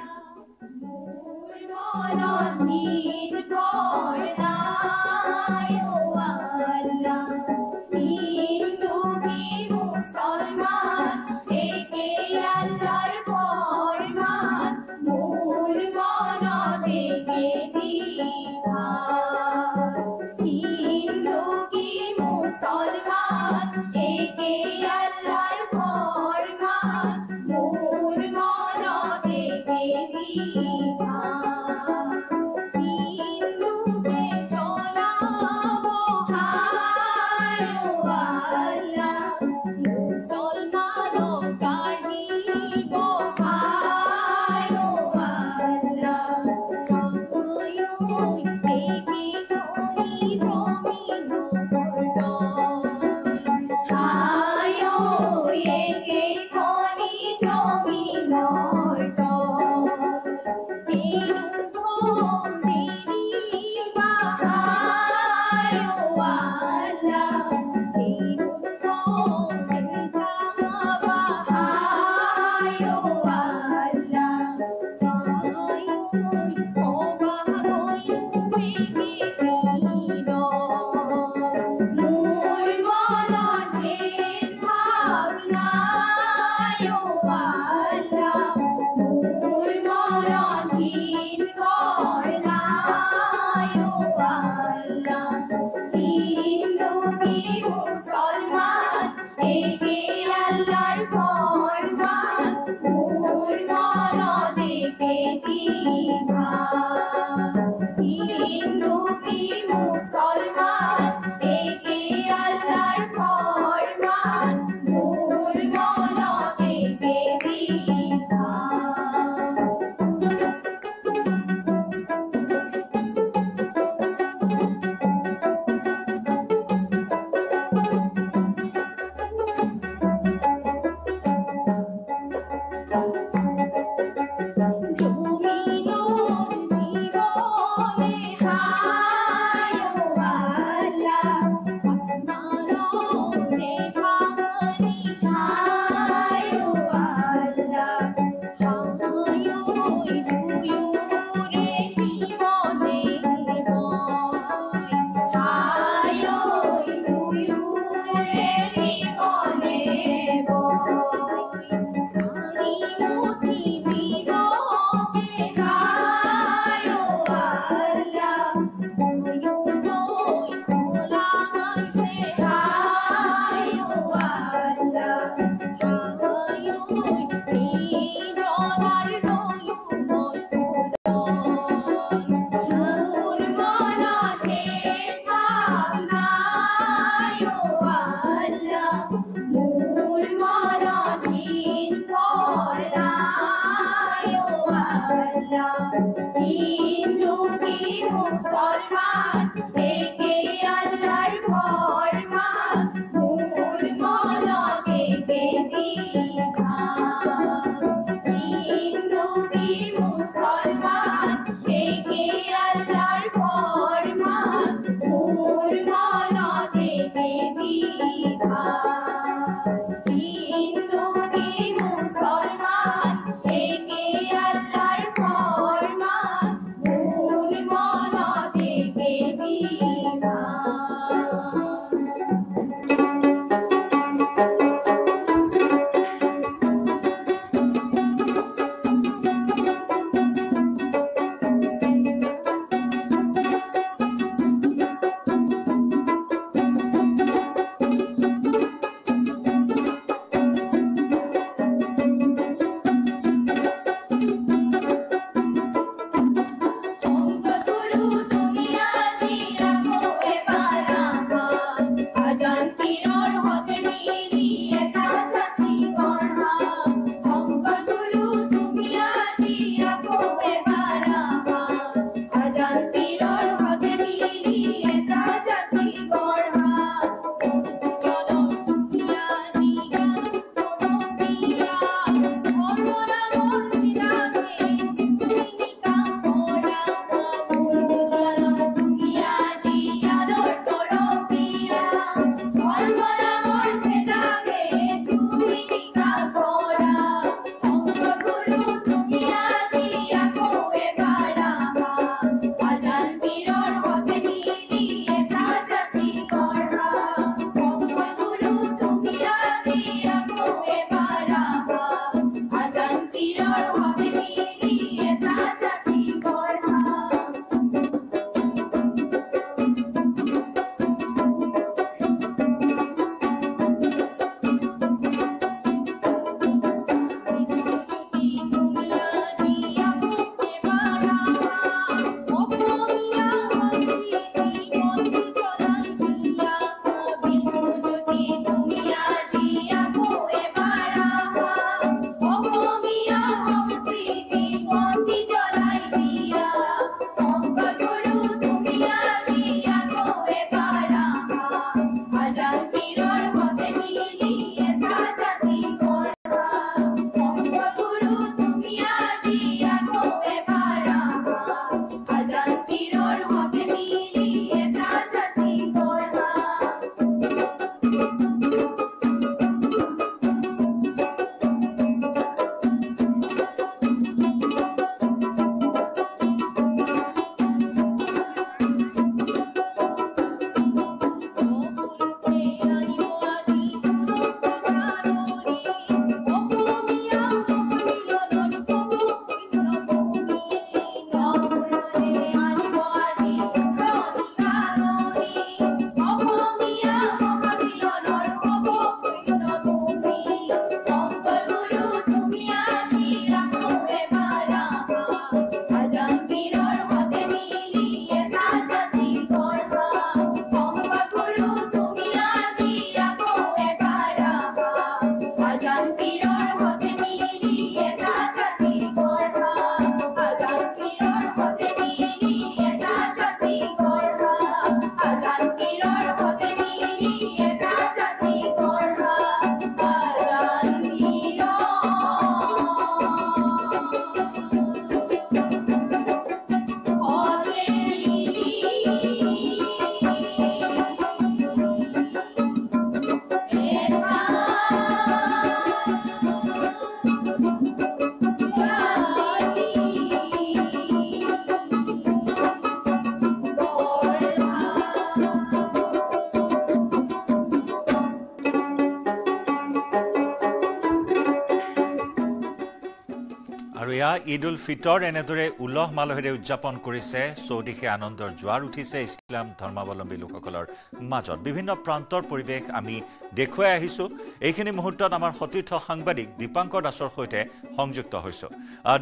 এয়া ঈদ উল ফিতৰ এনেদৰে উলহ মালহেৰে উদযাপন কৰিছে চৌদিশে আনন্দৰ জোৱাৰ উঠিছে ইছলাম ধৰ্মাৱলম্বী লোকসকলৰ মাজত বিভিন্ন প্ৰান্তৰ পৰিৱেশ আমি দেখুৱাই আহিছোঁ এইখিনি মুহূৰ্তত আমাৰ সতীৰ্থ সাংবাদিক দীপাংকৰ দাসৰ সৈতে সংযুক্ত হৈছোঁ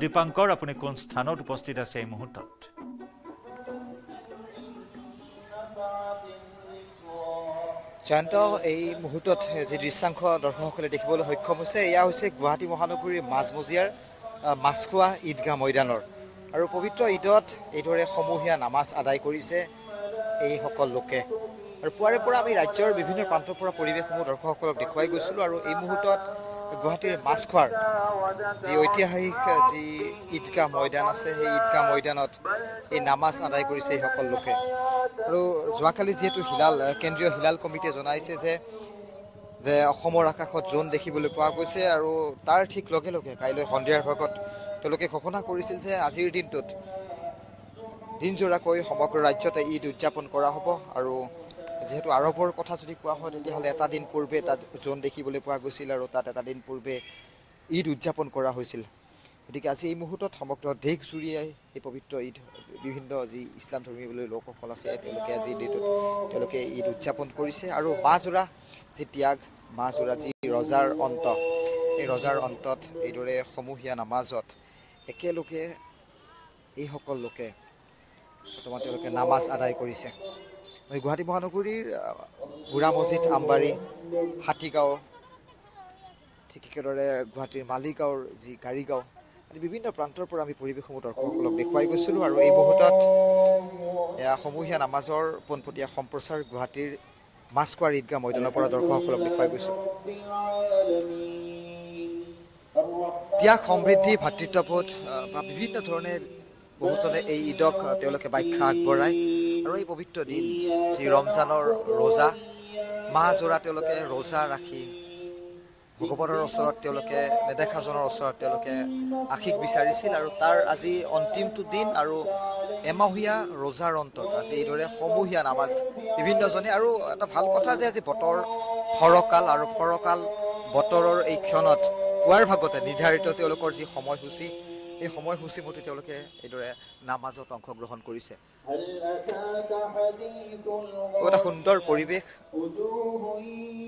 দীপাংকৰ আপুনি কোন স্থানত উপস্থিত আছে এই মুহূৰ্তত জয়ন্ত এই মুহূৰ্তত যি দৃশ্যাংশ দৰ্শকসকলে দেখিবলৈ সক্ষম হৈছে এয়া হৈছে গুৱাহাটী মহানগৰীৰ মাজমজিয়াৰ মাছখোৱা ঈদগাহ ময়দানৰ আৰু পবিত্ৰ ঈদত এইদৰে সমূহীয়া নামাজ আদায় কৰিছে এইসকল লোকে আৰু পুৱাৰে পৰা আমি ৰাজ্যৰ বিভিন্ন প্ৰান্তৰ পৰা পৰিৱেশসমূহ দৰ্শকসকলক দেখুৱাই গৈছিলোঁ আৰু এই মুহূৰ্তত গুৱাহাটীৰ মাছখোৱাৰ যি ঐতিহাসিক যি ঈদগাহ ময়দান আছে সেই ঈদগাহ ময়দানত এই নামাজ আদায় কৰিছে এইসকল লোকে আৰু যোৱাকালি যিহেতু কেন্দ্ৰীয় হিলাল কমিটিয়ে জনাইছে যে অসমৰ আকাশত জোন দেখিবলৈ পোৱা গৈছে আৰু তাৰ ঠিক লগে লগে কাইলৈ সন্ধিয়াৰ ভাগত তেওঁলোকে ঘোষণা কৰিছিল যে আজিৰ দিনটোত দিনজোৰাকৈ সমগ্ৰ ৰাজ্যতে ঈদ উদযাপন কৰা হ'ব আৰু যেহেতু আৰৱৰ কথা যদি কোৱা হয় তেতিয়াহ'লে এটা দিন পূৰ্বে তাত জোন দেখিবলৈ পোৱা গৈছিল আৰু তাত এটা দিন পূৰ্বে ঈদ উদযাপন কৰা হৈছিল গতিকে আজি এই মুহূৰ্তত সমগ্ৰ দেশজুৰিয়াই এই পবিত্ৰ ঈদ বিভিন্ন যি ইছলাম ধৰ্মী লোকসকল আছে তেওঁলোকে আজিৰ দিনটোত তেওঁলোকে ঈদ উদযাপন কৰিছে আৰু মাহজোৰা যি ত্যাগ মাহজোৰা যি ৰজাৰ অন্ত এই ৰজাৰ অন্তত এইদৰে সমূহীয়া নামাজত একেলগে এইসকল লোকে বৰ্তমান তেওঁলোকে নামাজ আদায় কৰিছে গুৱাহাটী মহানগৰীৰ বুঢ়া মছজিদ আমবাৰী হাতীগাঁও ঠিক একেদৰে গুৱাহাটীৰ মালিগাঁৱৰ যি গাড়ীগাঁও আদি বিভিন্ন প্ৰান্তৰ পৰা আমি পৰিৱেশসমূহ দৰ্শকসকলক দেখুৱাই গৈছিলোঁ আৰু এই মুহূৰ্তত এয়া সমূহীয়া নামাজৰ পোনপটীয়া সম্প্ৰচাৰ গুৱাহাটীৰ মাছখোৱাৰ ঈদগাহ ময়দানৰ পৰা দৰ্শকসকলক দেখুৱাই গৈছোঁ ত্যাগ সমৃদ্ধি ভাতৃত্ববোধ বা বিভিন্ন ধৰণে বহুজনে এই ঈদক তেওঁলোকে ব্যাখ্যা আগবঢ়ায় আৰু এই পবিত্ৰ দিন যি ৰমজানৰ ৰোজা মাহজোৰা তেওঁলোকে ৰোজা ৰাখি ভগৱানৰ ওচৰত তেওঁলোকে নেদেখাজনৰ ওচৰত তেওঁলোকে আশীষ বিচাৰিছিল আৰু তাৰ আজি অন্তিমটো দিন আৰু এমাহীয়া ৰোজাৰ অন্তত আজি এইদৰে সমূহীয়া নামাজ বিভিন্নজনে আৰু এটা ভাল কথা যে আজি বতৰ ফৰকাল আৰু ফৰকাল বতৰৰ এই ক্ষণত পুৱাৰ ভাগতে নিৰ্ধাৰিত তেওঁলোকৰ যি সময়সূচী এই সময়সূচী মতে তেওঁলোকে এইদৰে নামাজত অংশগ্ৰহণ কৰিছে এটা সুন্দৰ পৰিৱেশ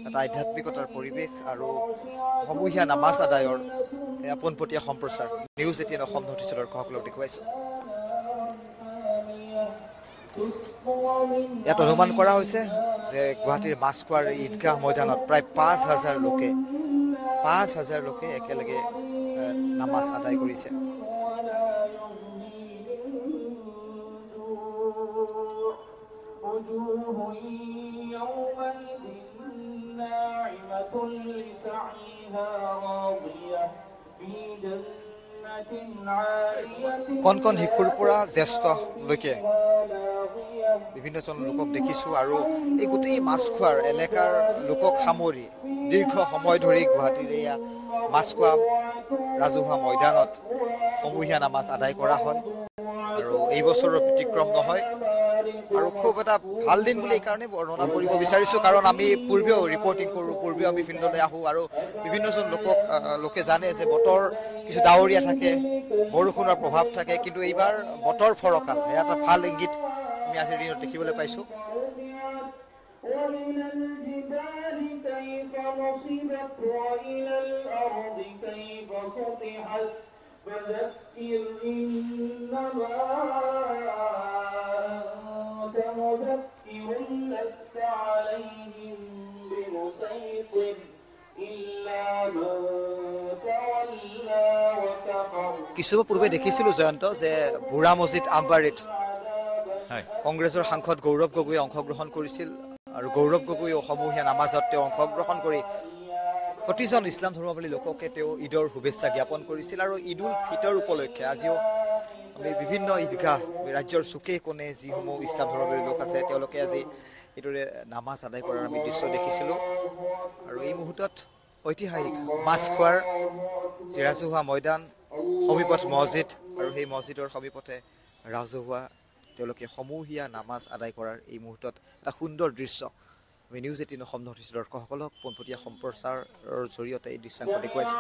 এটা আধ্যাত্মিকতাৰ পৰিৱেশ আৰু সমূহীয়া নামাজ আদায়ৰ পোনপটীয়া সম্প্ৰচাৰ নিউজ 18 অসম নথিছ দৰ্শকসকলক দেখুৱাইছোঁ ইয়াত অনুমান কৰা হৈছে যে গুৱাহাটীৰ মাছখোৱাৰ ঈদগাহ ময়দানত প্ৰায় 5,000 লোকে একেলগে নামাজ আদায় কৰিছে কণ কণ শিশুৰ পৰা জ্যেষ্ঠলৈকে বিভিন্নজন লোকক দেখিছোঁ আৰু এই গোটেই মাছখোৱাৰ এলেকাৰ লোকক সামৰি দীৰ্ঘ সময় ধৰি গুৱাহাটীৰ এয়া মাছখোৱা ৰাজহুৱা ময়দানত সমূহীয়া নামাজ আদায় কৰা হয় আৰু এই বছৰৰ ব্যতিক্ৰম নহয় আৰু খুব এটা ভাল দিন বুলি এইকাৰণে বৰ্ণনা কৰিব বিচাৰিছোঁ কাৰণ আমি পূৰ্বেও ৰিপৰ্টিং কৰোঁ পূৰ্বেও আমি ফিল্ডলৈ আহোঁ আৰু বিভিন্নজন লোকে জানে যে বতৰ কিছু ডাৱৰীয়া থাকে বৰষুণৰ প্ৰভাৱ থাকে কিন্তু এইবাৰ বতৰ ফৰকাল এয়া এটা ভাল ইংগিত আমি আজিৰ দিনত দেখিবলৈ পাইছোঁ কিছু পূৰ্বে দেখিছিলোঁ জয়ন্ত যে বুঢ়া মছজিদ আমবাৰীত কংগ্ৰেছৰ সাংসদ গৌৰৱ গগৈয়ে অংশগ্ৰহণ কৰিছিল আৰু গৌৰৱ গগৈ সমূহীয়া নামাজত তেওঁ অংশগ্ৰহণ কৰি প্ৰতিজন ইছলাম ধৰ্মাৱলম্বী লোককে তেওঁ ঈদৰ শুভেচ্ছা জ্ঞাপন কৰিছিল আৰু ঈদ উল ফিতৰ উপলক্ষে আজিও আমি বিভিন্ন ঈদগাহ ৰাজ্যৰ চুকে কোণে যিসমূহ ইছলাম ধৰ্মাৱলম্বী লোক আছে তেওঁলোকে আজি এইদৰে নামাজ আদায় কৰাৰ আমি দৃশ্য দেখিছিলোঁ আৰু এই মুহূৰ্তত ঐতিহাসিক মাছখোৱাৰ যি ৰাজহুৱা ময়দান সমীপত মছজিদ আৰু সেই মছজিদৰ সমীপতে ৰাজহুৱা তেওঁলোকে সমূহীয়া নামাজ আদায় কৰাৰ এই মুহূৰ্তত এটা সুন্দৰ দৃশ্য আমি নিউজ 18 অসম নথিছ দৰ্শকসকলক পোনপটীয়া সম্প্ৰচাৰৰ জৰিয়তে এই দৃশ্যাংশ দেখুৱাইছোঁ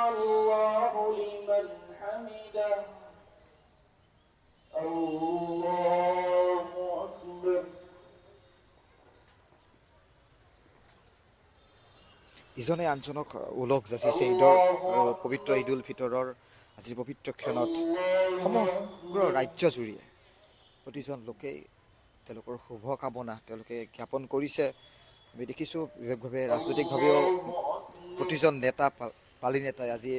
ইজনে আনজনক ওলগ যাচিছে ঈদৰ পবিত্ৰ ঈদ উল ফিতৰৰ আজিৰ পবিত্ৰ ক্ষণত সমগ্ৰ ৰাজ্যজুৰিয়ে প্ৰতিজন লোকেই তেওঁলোকৰ শুভকামনা তেওঁলোকে জ্ঞাপন কৰিছে। আমি দেখিছোঁ বিবেকভাৱে ৰাজনৈতিকভাৱেও প্ৰতিজন নেতা পালি নেতাই আজি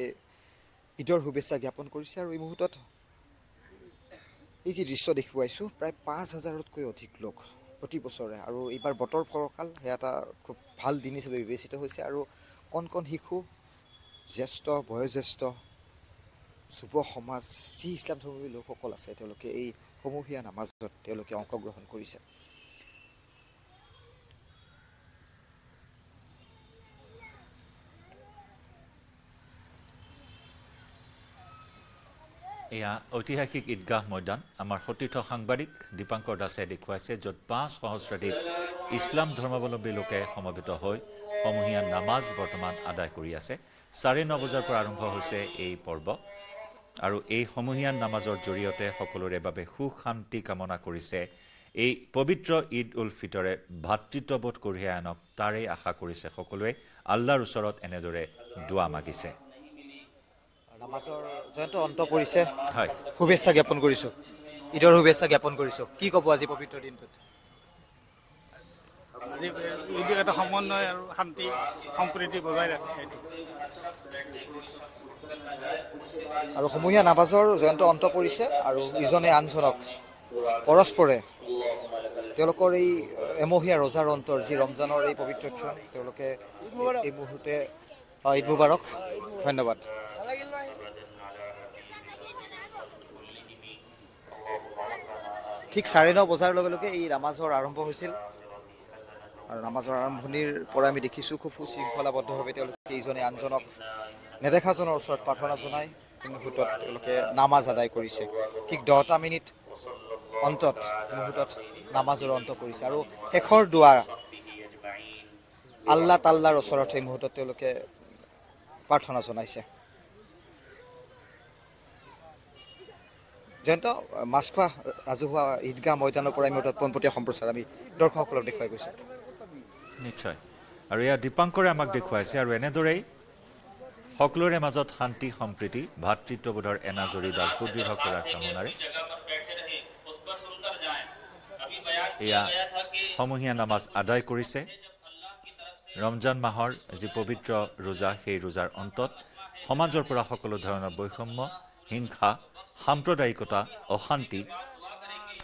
ঈদৰ শুভেচ্ছা জ্ঞাপন কৰিছে। আৰু এই মুহূৰ্তত এই যি দৃশ্য দেখুৱাইছোঁ প্ৰায় ৫,০০০তকৈ অধিক লোক প্ৰতি বছৰে, আৰু এইবাৰ বতৰ ফৰকাল সেয়া এটা খুব ভাল দিন হিচাপে বিবেচিত হৈছে। আৰু কণ কণ শিশু, জ্যেষ্ঠ, বয়োজ্যেষ্ঠ, যুৱ সমাজ, যি ইছলাম ধৰ্মী লোকসকল আছে তেওঁলোকে এই সমূহীয়া নামাজত তেওঁলোকে অংশগ্ৰহণ কৰিছে। এয়া ঐতিহাসিক ঈদগাহ ময়দান। আমাৰ সতীৰ্থ সাংবাদিক দীপাংকৰ দাসে দেখুৱাইছে, য'ত ৫ সহস্ৰাধিক ইছলাম ধৰ্মাৱলম্বী লোকে সমবেত হৈ সমূহীয়া নামাজ বৰ্তমান আদায় কৰি আছে। ৯:৩০ বজাৰ পৰা আৰম্ভ হৈছে এই পৰ্ব, আৰু এই সমূহীয়া নামাজৰ জৰিয়তে সকলোৰে বাবে সুখ শান্তি কামনা কৰিছে। এই পবিত্ৰ ঈদ উল ফিতৰে ভাতৃত্ববোধ কঢ়িয়াই আনক তাৰেই আশা কৰিছে সকলোৱে। আল্লাহৰ ওচৰত এনেদৰে দোৱা মাগিছে। নামাজৰ জয়ন্ত অন্ত পৰিছে, হয়, শুভেচ্ছা জ্ঞাপন কৰিছোঁ, ঈদৰ শুভেচ্ছা জ্ঞাপন কৰিছোঁ। কি ক'ব আজি পবিত্ৰ দিনটোত? আজি ঈদ এটা সমন্বয় আৰু শান্তি সম্প্ৰীতি বজাই ৰাখে এইটো। আৰু সমূহীয়া নামাজৰ জয়ন্ত অন্ত পৰিছে, আৰু ইজনে আনজনক পৰস্পৰে তেওঁলোকৰ এই এমহীয়া ৰোজাৰ অন্তৰ যি ৰমজানৰ এই পবিত্ৰ ক্ষণ তেওঁলোকে এই মুহূৰ্তে ঈদ মুবাৰক, ধন্যবাদ। ঠিক 9:30 বজাৰ লগে লগে এই নামাজৰ আৰম্ভ হৈছিল, আৰু নামাজৰ আৰম্ভণিৰ পৰা আমি দেখিছোঁ খুব সুশৃংখলাবদ্ধভাৱে তেওঁলোকে ইজনে আনজনক নেদেখাজনৰ ওচৰত প্ৰাৰ্থনা জনাই এই মুহূৰ্তত তেওঁলোকে নামাজ আদায় কৰিছে। ঠিক 10টা মিনিট অন্তত মুহূৰ্তত নামাজৰ অন্ত পৰিছে, আৰু শেষৰ দুৱাৰ আল্লাহ তাল্লাৰ ওচৰত এই মুহূৰ্তত তেওঁলোকে প্ৰাৰ্থনা জনাইছে। জয়ন্ত, মাছখোৱা ৰাজহুৱা ঈদগাহ ময়দানৰ পৰা মুহূৰ্তত পোনপটীয়া সম্প্ৰচাৰ আমি দৰ্শকসকলক দেখুৱাই গৈছোঁ। নিশ্চয়, আৰু এয়া দীপাংকৰে আমাক দেখুৱাইছে, আৰু এনেদৰেই সকলোৰে মাজত শান্তি সম্প্ৰীতি ভাতৃত্ববোধৰ এনাজৰীডাল সুদৃঢ় কৰাৰ কামনাৰে এয়া সমূহীয়া নামাজ আদায় কৰিছে। ৰমজান মাহৰ যি পবিত্ৰ ৰোজা, সেই ৰোজাৰ অন্তত সমাজৰ পৰা সকলো ধৰণৰ বৈষম্য, হিংসা, সাম্প্ৰদায়িকতা, অশান্তি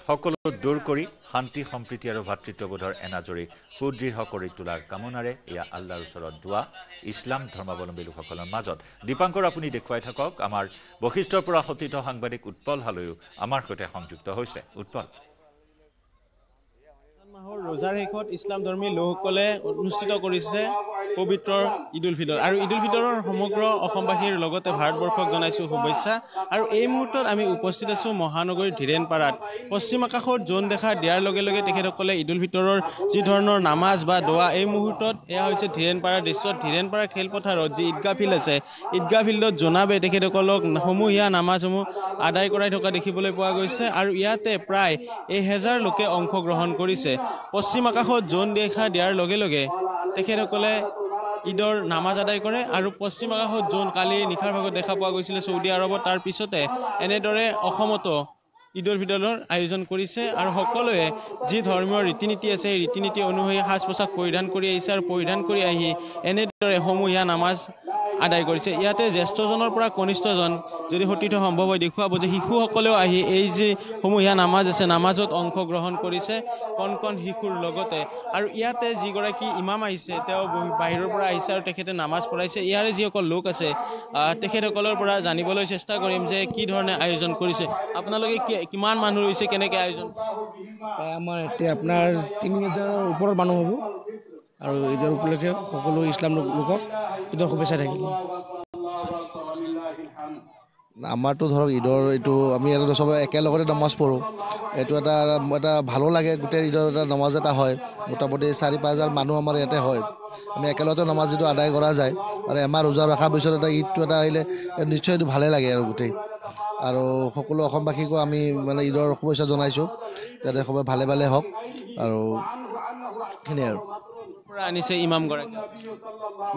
সকলো দূৰ কৰি শান্তি সম্প্ৰীতি আৰু ভাতৃত্ববোধৰ এনাজৰী সুদৃঢ় কৰি তোলাৰ কামনাৰে এয়া আল্লাহৰ ওচৰত দোৱা ইছলাম ধৰ্মাৱলম্বী লোকসকলৰ মাজত। দীপাংকৰ, আপুনি দেখুৱাই থাকক। আমাৰ বশিষ্ঠৰ পৰা সতীৰ্থ সাংবাদিক উৎপল হালৈও আমাৰ সৈতে সংযুক্ত হৈছে। উৎপল, মাহৰ ৰোজাৰ শেষত ইছলাম ধৰ্মী লোকসকলে অনুষ্ঠিত কৰিছে পবিত্ৰ ঈদ উল ফিতৰ, আৰু ঈদ উল ফিতৰৰ সমগ্ৰ অসমবাসীৰ লগতে ভাৰতবৰ্ষক জনাইছোঁ শুভেচ্ছা। আৰু এই মুহূৰ্তত আমি উপস্থিত আছোঁ মহানগৰীৰ ধীৰেণপাৰাত। পশ্চিম আকাশত জোন দেখা দিয়াৰ লগে লগে তেখেতসকলে ঈদ উল ফিতৰৰ যি ধৰণৰ নামাজ বা দোৱা, এই মুহূৰ্তত এয়া হৈছে ধীৰেণপাৰাৰ দৃশ্য। ধীৰেণপাৰা খেলপথাৰত যি ঈদগাহ ফিল্ড আছে, ঈদগাহ ফিল্ডত জনাবে তেখেতসকলক সমূহীয়া নামাজসমূহ আদায় কৰাই থকা দেখিবলৈ পোৱা গৈছে, আৰু ইয়াতে প্ৰায় 1000 লোকে অংশগ্ৰহণ কৰিছে। পশ্চিম আকাশত জোন দেখা দিয়াৰ লগে লগে তেখেতসকলে ঈদৰ নামাজ আদায় কৰে, আৰু পশ্চিম আকাশত জোন কালি নিশাৰ ভাগত দেখা পোৱা গৈছিলে চৌদি আৰবত, তাৰ পিছতে এনেদৰে অসমতো ঈদ উল ফিতৰৰ আয়োজন কৰিছে, আৰু সকলোৱে যি ধৰ্মীয় ৰীতি নীতি আছে সেই ৰীতি নীতি অনুসৰি সাজ পোছাক পৰিধান কৰি আহিছে, আৰু পৰিধান কৰি আহি এনেদৰে সমূহীয়া নামাজ আদায় কৰিছে। ইয়াতে জ্যেষ্ঠজনৰ পৰা কনিষ্ঠজন যদি সতীৰ্থ সম্ভৱ হয় দেখুৱাব যে শিশুসকলেও আহি এই যি সমূহীয়া নামাজ আছে নামাজত অংশগ্ৰহণ কৰিছে কণ কণ শিশুৰ লগতে। আৰু ইয়াতে যিগৰাকী ইমাম আহিছে তেওঁ বাহিৰৰ পৰা আহিছে আৰু তেখেতে নামাজ পঢ়াইছে। ইয়াৰে যিসকল লোক আছে তেখেতসকলৰ পৰা জানিবলৈ চেষ্টা কৰিম যে কি ধৰণে আয়োজন কৰিছে। আপোনালোকে কিমান মানুহ হৈছে, কেনেকৈ আয়োজন? আমাৰ এতিয়া আপোনাৰ 3000ৰ ওপৰত মানুহ হ'ব, আৰু ঈদৰ উপলক্ষে সকলো ইছলাম লোকক ঈদৰ শুভেচ্ছা থাকিল। আমাৰতো ধৰক ঈদৰ এইটো আমি ইয়াতে চবে একেলগতে নামাজ পঢ়োঁ, এইটো এটা ভালো লাগে। গোটেই ঈদৰ এটা নামাজ এটা হয়, মোটামুটি 4-5 মানুহ আমাৰ ইয়াতে হয়। আমি একেলগতে নামাজ যিটো আদায় কৰা যায়, আৰু এমাহ ৰোজা ৰখাৰ পিছত এটা ঈদটো এটা আহিলে নিশ্চয় এইটো ভালেই লাগে আৰু গোটেই। আৰু সকলো অসমবাসীকো আমি মানে ঈদৰ শুভেচ্ছা জনাইছোঁ যাতে সবে ভালে ভালে হওক আৰু সেইখিনিয়ে আৰু আনিছে ইমামগৰাকী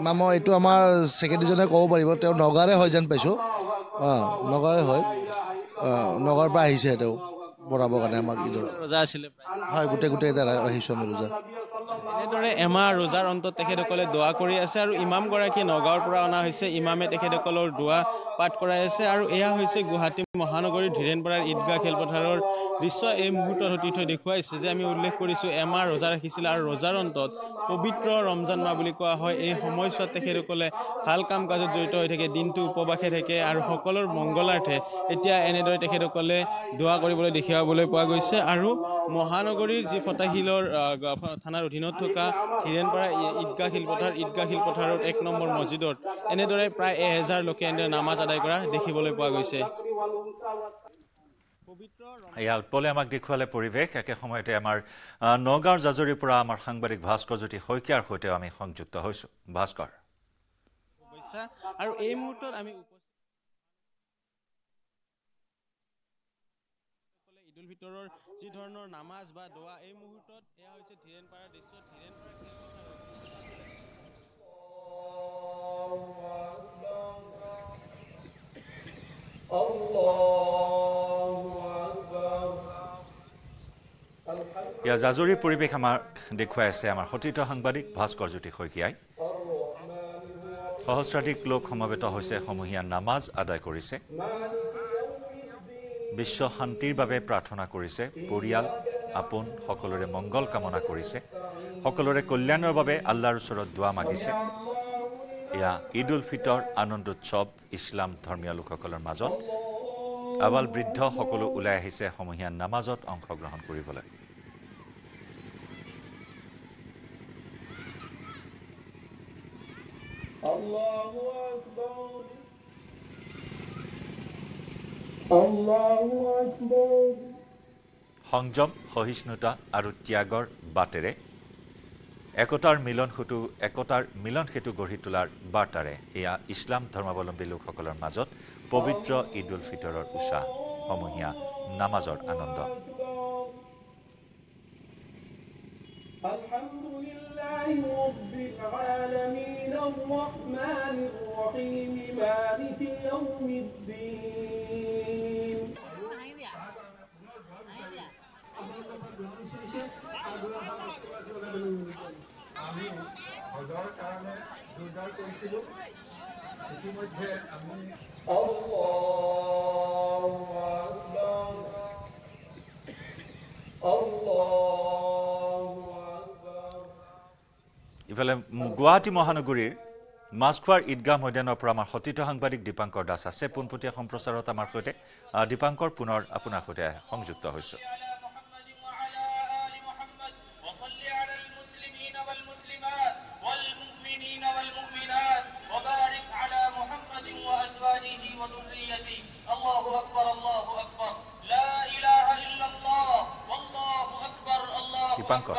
ইমামৰ এইটো আমাৰ ছেক্ৰেটাৰীজনে ক'ব পাৰিব তেওঁ নগাঁৱৰে হয় যেন পাইছোঁ নগাঁৱৰে হয় নগাঁৱৰ পৰা আহিছে তেওঁ পঢ়াবৰ কাৰণে আমাক ঈদৰ ৰোজা আছিলে হয় গোটেই এটা ৰাখিছোঁ আমি ৰোজা এনেদৰে এমাহ ৰোজাৰ অন্তত তেখেতসকলে দোৱা কৰি আছে আৰু ইমামগৰাকী নগাঁৱৰ পৰা অনা হৈছে ইমামে তেখেতসকলৰ দোৱা পাঠ কৰাই আছে আৰু এয়া হৈছে গুৱাহাটী মহানগৰীৰ ধীৰেণপাৰাৰ ঈদগাহ খেলপথাৰৰ দৃশ্য এই মুহূৰ্তত অতি থৈ দেখুৱাইছে যে আমি উল্লেখ কৰিছোঁ এমাহ ৰোজা ৰাখিছিলে আৰু ৰোজাৰ অন্তত পবিত্ৰ ৰমজান মাহ বুলি কোৱা হয় এই সময়ছোৱাত তেখেতসকলে ভাল কাম কাজত জড়িত হৈ থাকে দিনটো উপবাসে থাকে আৰু সকলোৰ মংগলাৰ্থে এতিয়া এনেদৰে তেখেতসকলে দোৱা কৰিবলৈ দেখিবলৈ পোৱা গৈছে আৰু মহানগৰীৰ যি ফটাশিলৰ থানাৰ অধীনত থকা ধীৰেণপাৰা ঈদগাহ শিলপথাৰৰ 1 নম্বৰ মছজিদত এনেদৰে প্ৰায় 1000 লোকে এনেদৰে নামাজ আদায় কৰা দেখিবলৈ পোৱা গৈছে এয়া উৎপলে আমাক দেখুৱালে পৰিৱেশ একে সময়তে আমাৰ নগাঁৱৰ জাজৰিৰ পৰা আমাৰ সাংবাদিক ভাস্কৰ জ্যোতি শইকীয়াৰ সৈতে আমি সংযুক্ত হৈছোঁ ভাস্কৰ আৰু এই মুহূৰ্তত আমি ঈদুল ফিতৰৰ যি ধৰণৰ নামাজ বা দোৱা এই মুহূৰ্তত এয়া হৈছে ধীৰেণপাৰাৰ দৃশ্য ইয়া জাজৰিৰ পৰিৱেশ আমাক দেখুৱাই আছে আমাৰ সতীৰ্থ সাংবাদিক ভাস্কৰ জ্যোতি শইকীয়াই সহস্ৰাধিক লোক সমবেত হৈছে সমূহীয়া নামাজ আদায় কৰিছে বিশ্ব শান্তিৰ বাবে প্ৰাৰ্থনা কৰিছে পৰিয়াল আপোন সকলোৰে মংগল কামনা কৰিছে সকলোৰে কল্যাণৰ বাবে আল্লাহৰ ওচৰত দোৱা মাগিছে এয়া ঈদুল ফিতৰ আনন্দোৎসৱ ইছলাম ধৰ্মীয় লোকসকলৰ মাজত আবাল বৃদ্ধ সকলো ওলাই আহিছে সমূহীয়া নামাজত অংশগ্ৰহণ কৰিবলৈ Allahu Akbar Allahu Akbar সংযম সহিষ্ণুতা আৰু ত্যাগৰ বাটেৰে একতাৰ মিলন সেতু গঢ়ি তোলাৰ বাৰ্তাৰে এয়া ইছলাম ধৰ্মাৱলম্বী লোকসকলৰ মাজত পবিত্ৰ ঈদুল ফিতৰৰ উৎসাহ সমূহীয়া নামাজৰ আনন্দ Alhamdulillahi Rabbil Alamin Ar-Rahmanir Rahim Maliki Yawmiddin আমি হজৰ কাৰণে যোগাৰ কৰিছিলোঁ ইতিমধ্যে আমি ইফালে গুৱাহাটী মহানগৰীৰ মাছখোৱাৰ ঈদগাহ ময়দানৰ পৰা আমাৰ সতীৰ্থ সাংবাদিক দীপাংকৰ দাস আছে পোনপটীয়া সম্প্ৰচাৰত আমাৰ সৈতে দীপাংকৰ পুনৰ আপোনাৰ সৈতে সংযুক্ত হৈছোঁ দীপাংকৰ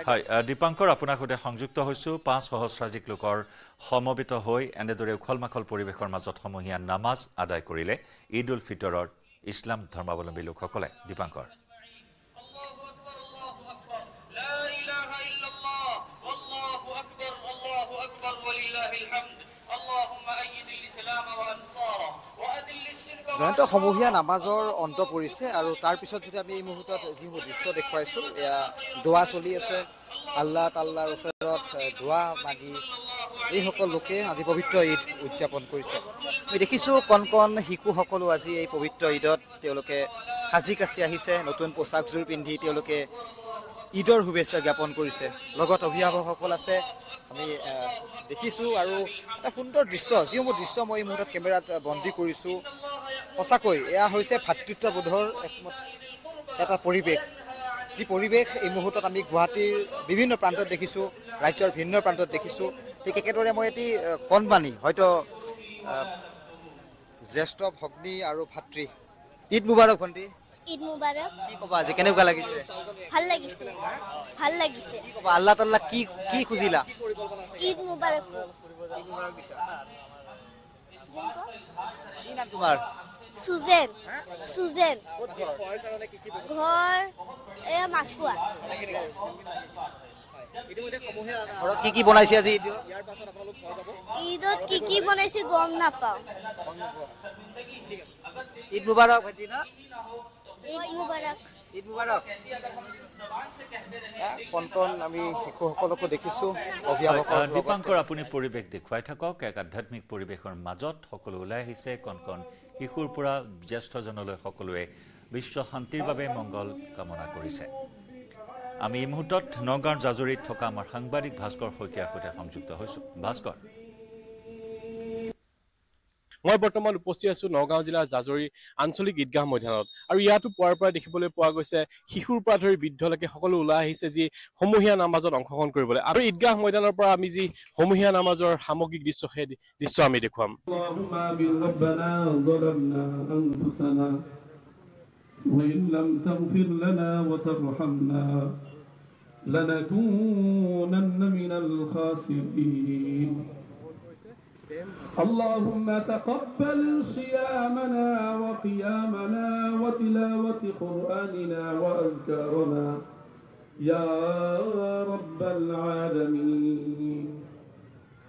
হয় দীপাংকৰ আপোনাৰ সৈতে সংযুক্ত হৈছোঁ 5 সহস্ৰাধিক লোকৰ সমবেত হৈ এনেদৰে উখল মাখল পৰিৱেশৰ মাজত সমূহীয়া নামাজ আদায় কৰিলে ঈদুল ফিতৰৰ ইছলাম ধৰ্মাৱলম্বী লোকসকলে দীপাংকৰ জয়ন্ত সমূহীয়া নামাজৰ অন্ত পৰিছে আৰু তাৰ পিছত যদি আমি এই মুহূৰ্তত যিবোৰ দৃশ্য দেখুৱাইছোঁ এয়া দোৱা চলি আছে আল্লাহ তাল্লাৰ ওচৰত দোৱা মাগি এইসকল লোকে আজি পবিত্ৰ ঈদ উদযাপন কৰিছে আমি দেখিছোঁ কণ কণ শিশুসকলো আজি এই পবিত্ৰ ঈদত তেওঁলোকে সাজি কাচি আহিছে নতুন পোচাকযোৰ পিন্ধি তেওঁলোকে ঈদৰ শুভেচ্ছা জ্ঞাপন কৰিছে লগত অভিভাৱকসকল আছে আমি দেখিছোঁ আৰু এটা সুন্দৰ দৃশ্য যিসমূহ দৃশ্য মই এই মুহূৰ্তত কেমেৰাত বন্দী কৰিছোঁ সঁচাকৈ এয়া হৈছে ভাতৃত্ববোধৰ এটা পৰিৱেশ যি পৰিৱেশ এই মুহূৰ্তত আমি গুৱাহাটীৰ বিভিন্ন প্ৰান্তত দেখিছোঁ ৰাজ্যৰ ভিন্ন প্ৰান্তত দেখিছোঁ ঠিক একেদৰে মই এটি কণমানি হয়তো জ্যেষ্ঠ ভগ্নী আৰু ভাতৃ ঈদ মুবাৰক ভণ্টি ঈদ মুবাৰক কি ক'বা আজি কেনেকুৱা লাগিছে ভাল লাগিছে ভাল লাগিছে কি ক'বা আল্লাহ তাআলা কি খুজিলা ঈদ মুবাৰক কি নাম তোমাৰ সুজেন ঘৰ এয়া মাছখোৱা ঘৰত কি বনাইছে আজি ঈদত কি বনাইছে গম নাপাওঁ ঈদ মুবাৰক ভাইটিনা ঈদ মুবাৰক কণ আমি শিশুসকলকো দেখিছোঁ অভিভাৱকৰ দীপাংকৰ আপুনি পৰিৱেশ দেখুৱাই থাকক এক আধ্যাত্মিক পৰিৱেশৰ মাজত সকলো ওলাই আহিছে কণ শিশুৰ পৰা জ্যেষ্ঠজনলৈ সকলোৱে বিশ্ব শান্তিৰ বাবে মংগল কামনা কৰিছে আমি এই মুহূৰ্তত নগাঁৱৰ জাজৰিত থকা আমাৰ সাংবাদিক ভাস্কৰ শইকীয়াৰ সৈতে সংযুক্ত হৈছোঁ ভাস্কৰ মই বৰ্তমান উপস্থিত আছো নগাঁও জিলাৰ জাজৰি আঞ্চলিক ঈদগাহ ময়দানত আৰু ইয়াতো পুৱাৰ পৰা দেখিবলৈ পোৱা গৈছে শিশুৰ পৰা ধৰি বৃদ্ধলৈকে সকলো ওলাই আহিছে যি সমূহীয়া নামাজত অংশগ্ৰহণ কৰিবলৈ আৰু ঈদগাহ ময়দানৰ পৰা আমি যি সমূহীয়া নামাজৰ সামগ্ৰিক দৃশ্য সেই দৃশ্য আমি দেখুৱাম اللهم تقبل صيامنا وقيامنا وتلاوة قرآننا وأذكارنا يا رب العالمين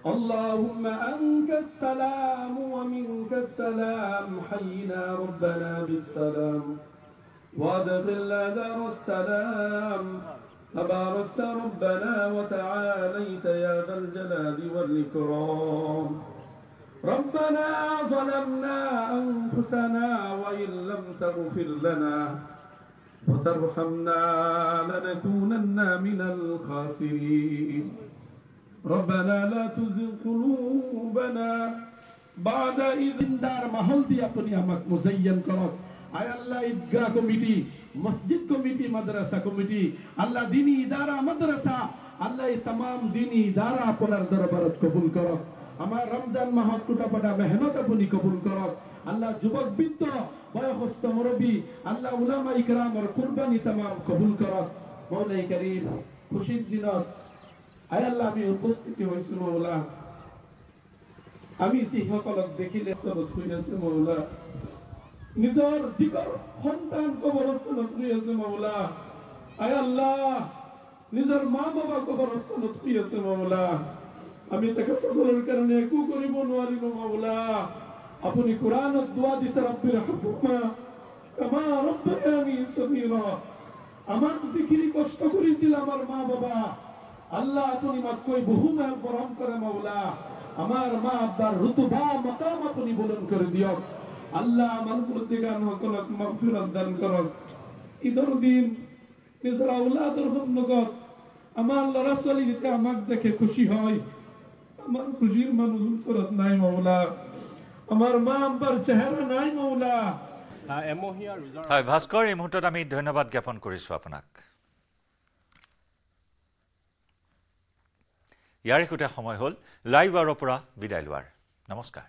اللهم أنك السلام ومنك السلام حينا ربنا بالسلام وادخلنا دار السلام تباركت ربنا وتعاليت يا ذا الجلال والإكرام ربنا ظلمنا أنفسنا وإن لم تغفر لنا وترحمنا لنكونن من الخاسرين ربنا لا تزغ قلوبنا بعد إذ دار महल दी अपनी हमक मुज़य्यन करो आय अल्लाह ईदगाह कमिटी मस्जिद कमिटी मदरसा कमिटी अल्लाह दीनी इदारा मदरसा अल्लाह तमाम दीनी इदारा अपनार दरबारत कबूल करो আমার রমজান মাহত টুটাপটা মেহনত আপনি কবুল করক আল্লাহ যুবক বৃদ্ধ বয়সস্থ মুরব্বী আল্লাহ উলামা ইকরামর কুরবানি तमाम কবুল করক মওলাই করিম খুশির দিনত আয় আল্লাহ আমি উপস্থিত হইছি মওলা আমি সকলক দেখিলে সবত হইছে মওলা নিজর জিগর সন্তান কবরস্থানত হইছে মওলা আয় আল্লাহ নিজর মা বাবা কবরস্থানত হইছে মওলা আমি তাকে সকলের কারণে একু করিব নোৱাৰিব মাওলা আপুনি কোরআনত দোয়া দিছে রব্বির হাফুমা কামা রব্বায়ানি সগীরা আমার যিখিনি কষ্ট করেছিল আমার মা বাবা আল্লাহ আপনি মাকই বহু মরম করে মাওলা আমার মা আব্বার রুতবা মাকাম আপনি বুলন্দ করে দিও আল্লাহ মানকুরদিগান সকলক মাগফিরাত দান করক ঈদের দিন নিজের আওলাদের সন্মুখত আমার লড়া ছোৱালী যেতিয়া আমাক দেখে খুশি হয় আমাৰ খুশিৰ মানুষ কৰত নাই মাওলা আমাৰ মা আব্বাৰ চেহাৰা নাই মাওলা হয় ভাস্কৰ এই মুহূৰ্তত আমি ধন্যবাদ জ্ঞাপন কৰিছোঁ আপোনাক ইয়াৰ একোটা সময় হ'ল লাইভ আৰৰ পৰা বিদায় লোৱাৰ নমস্কাৰ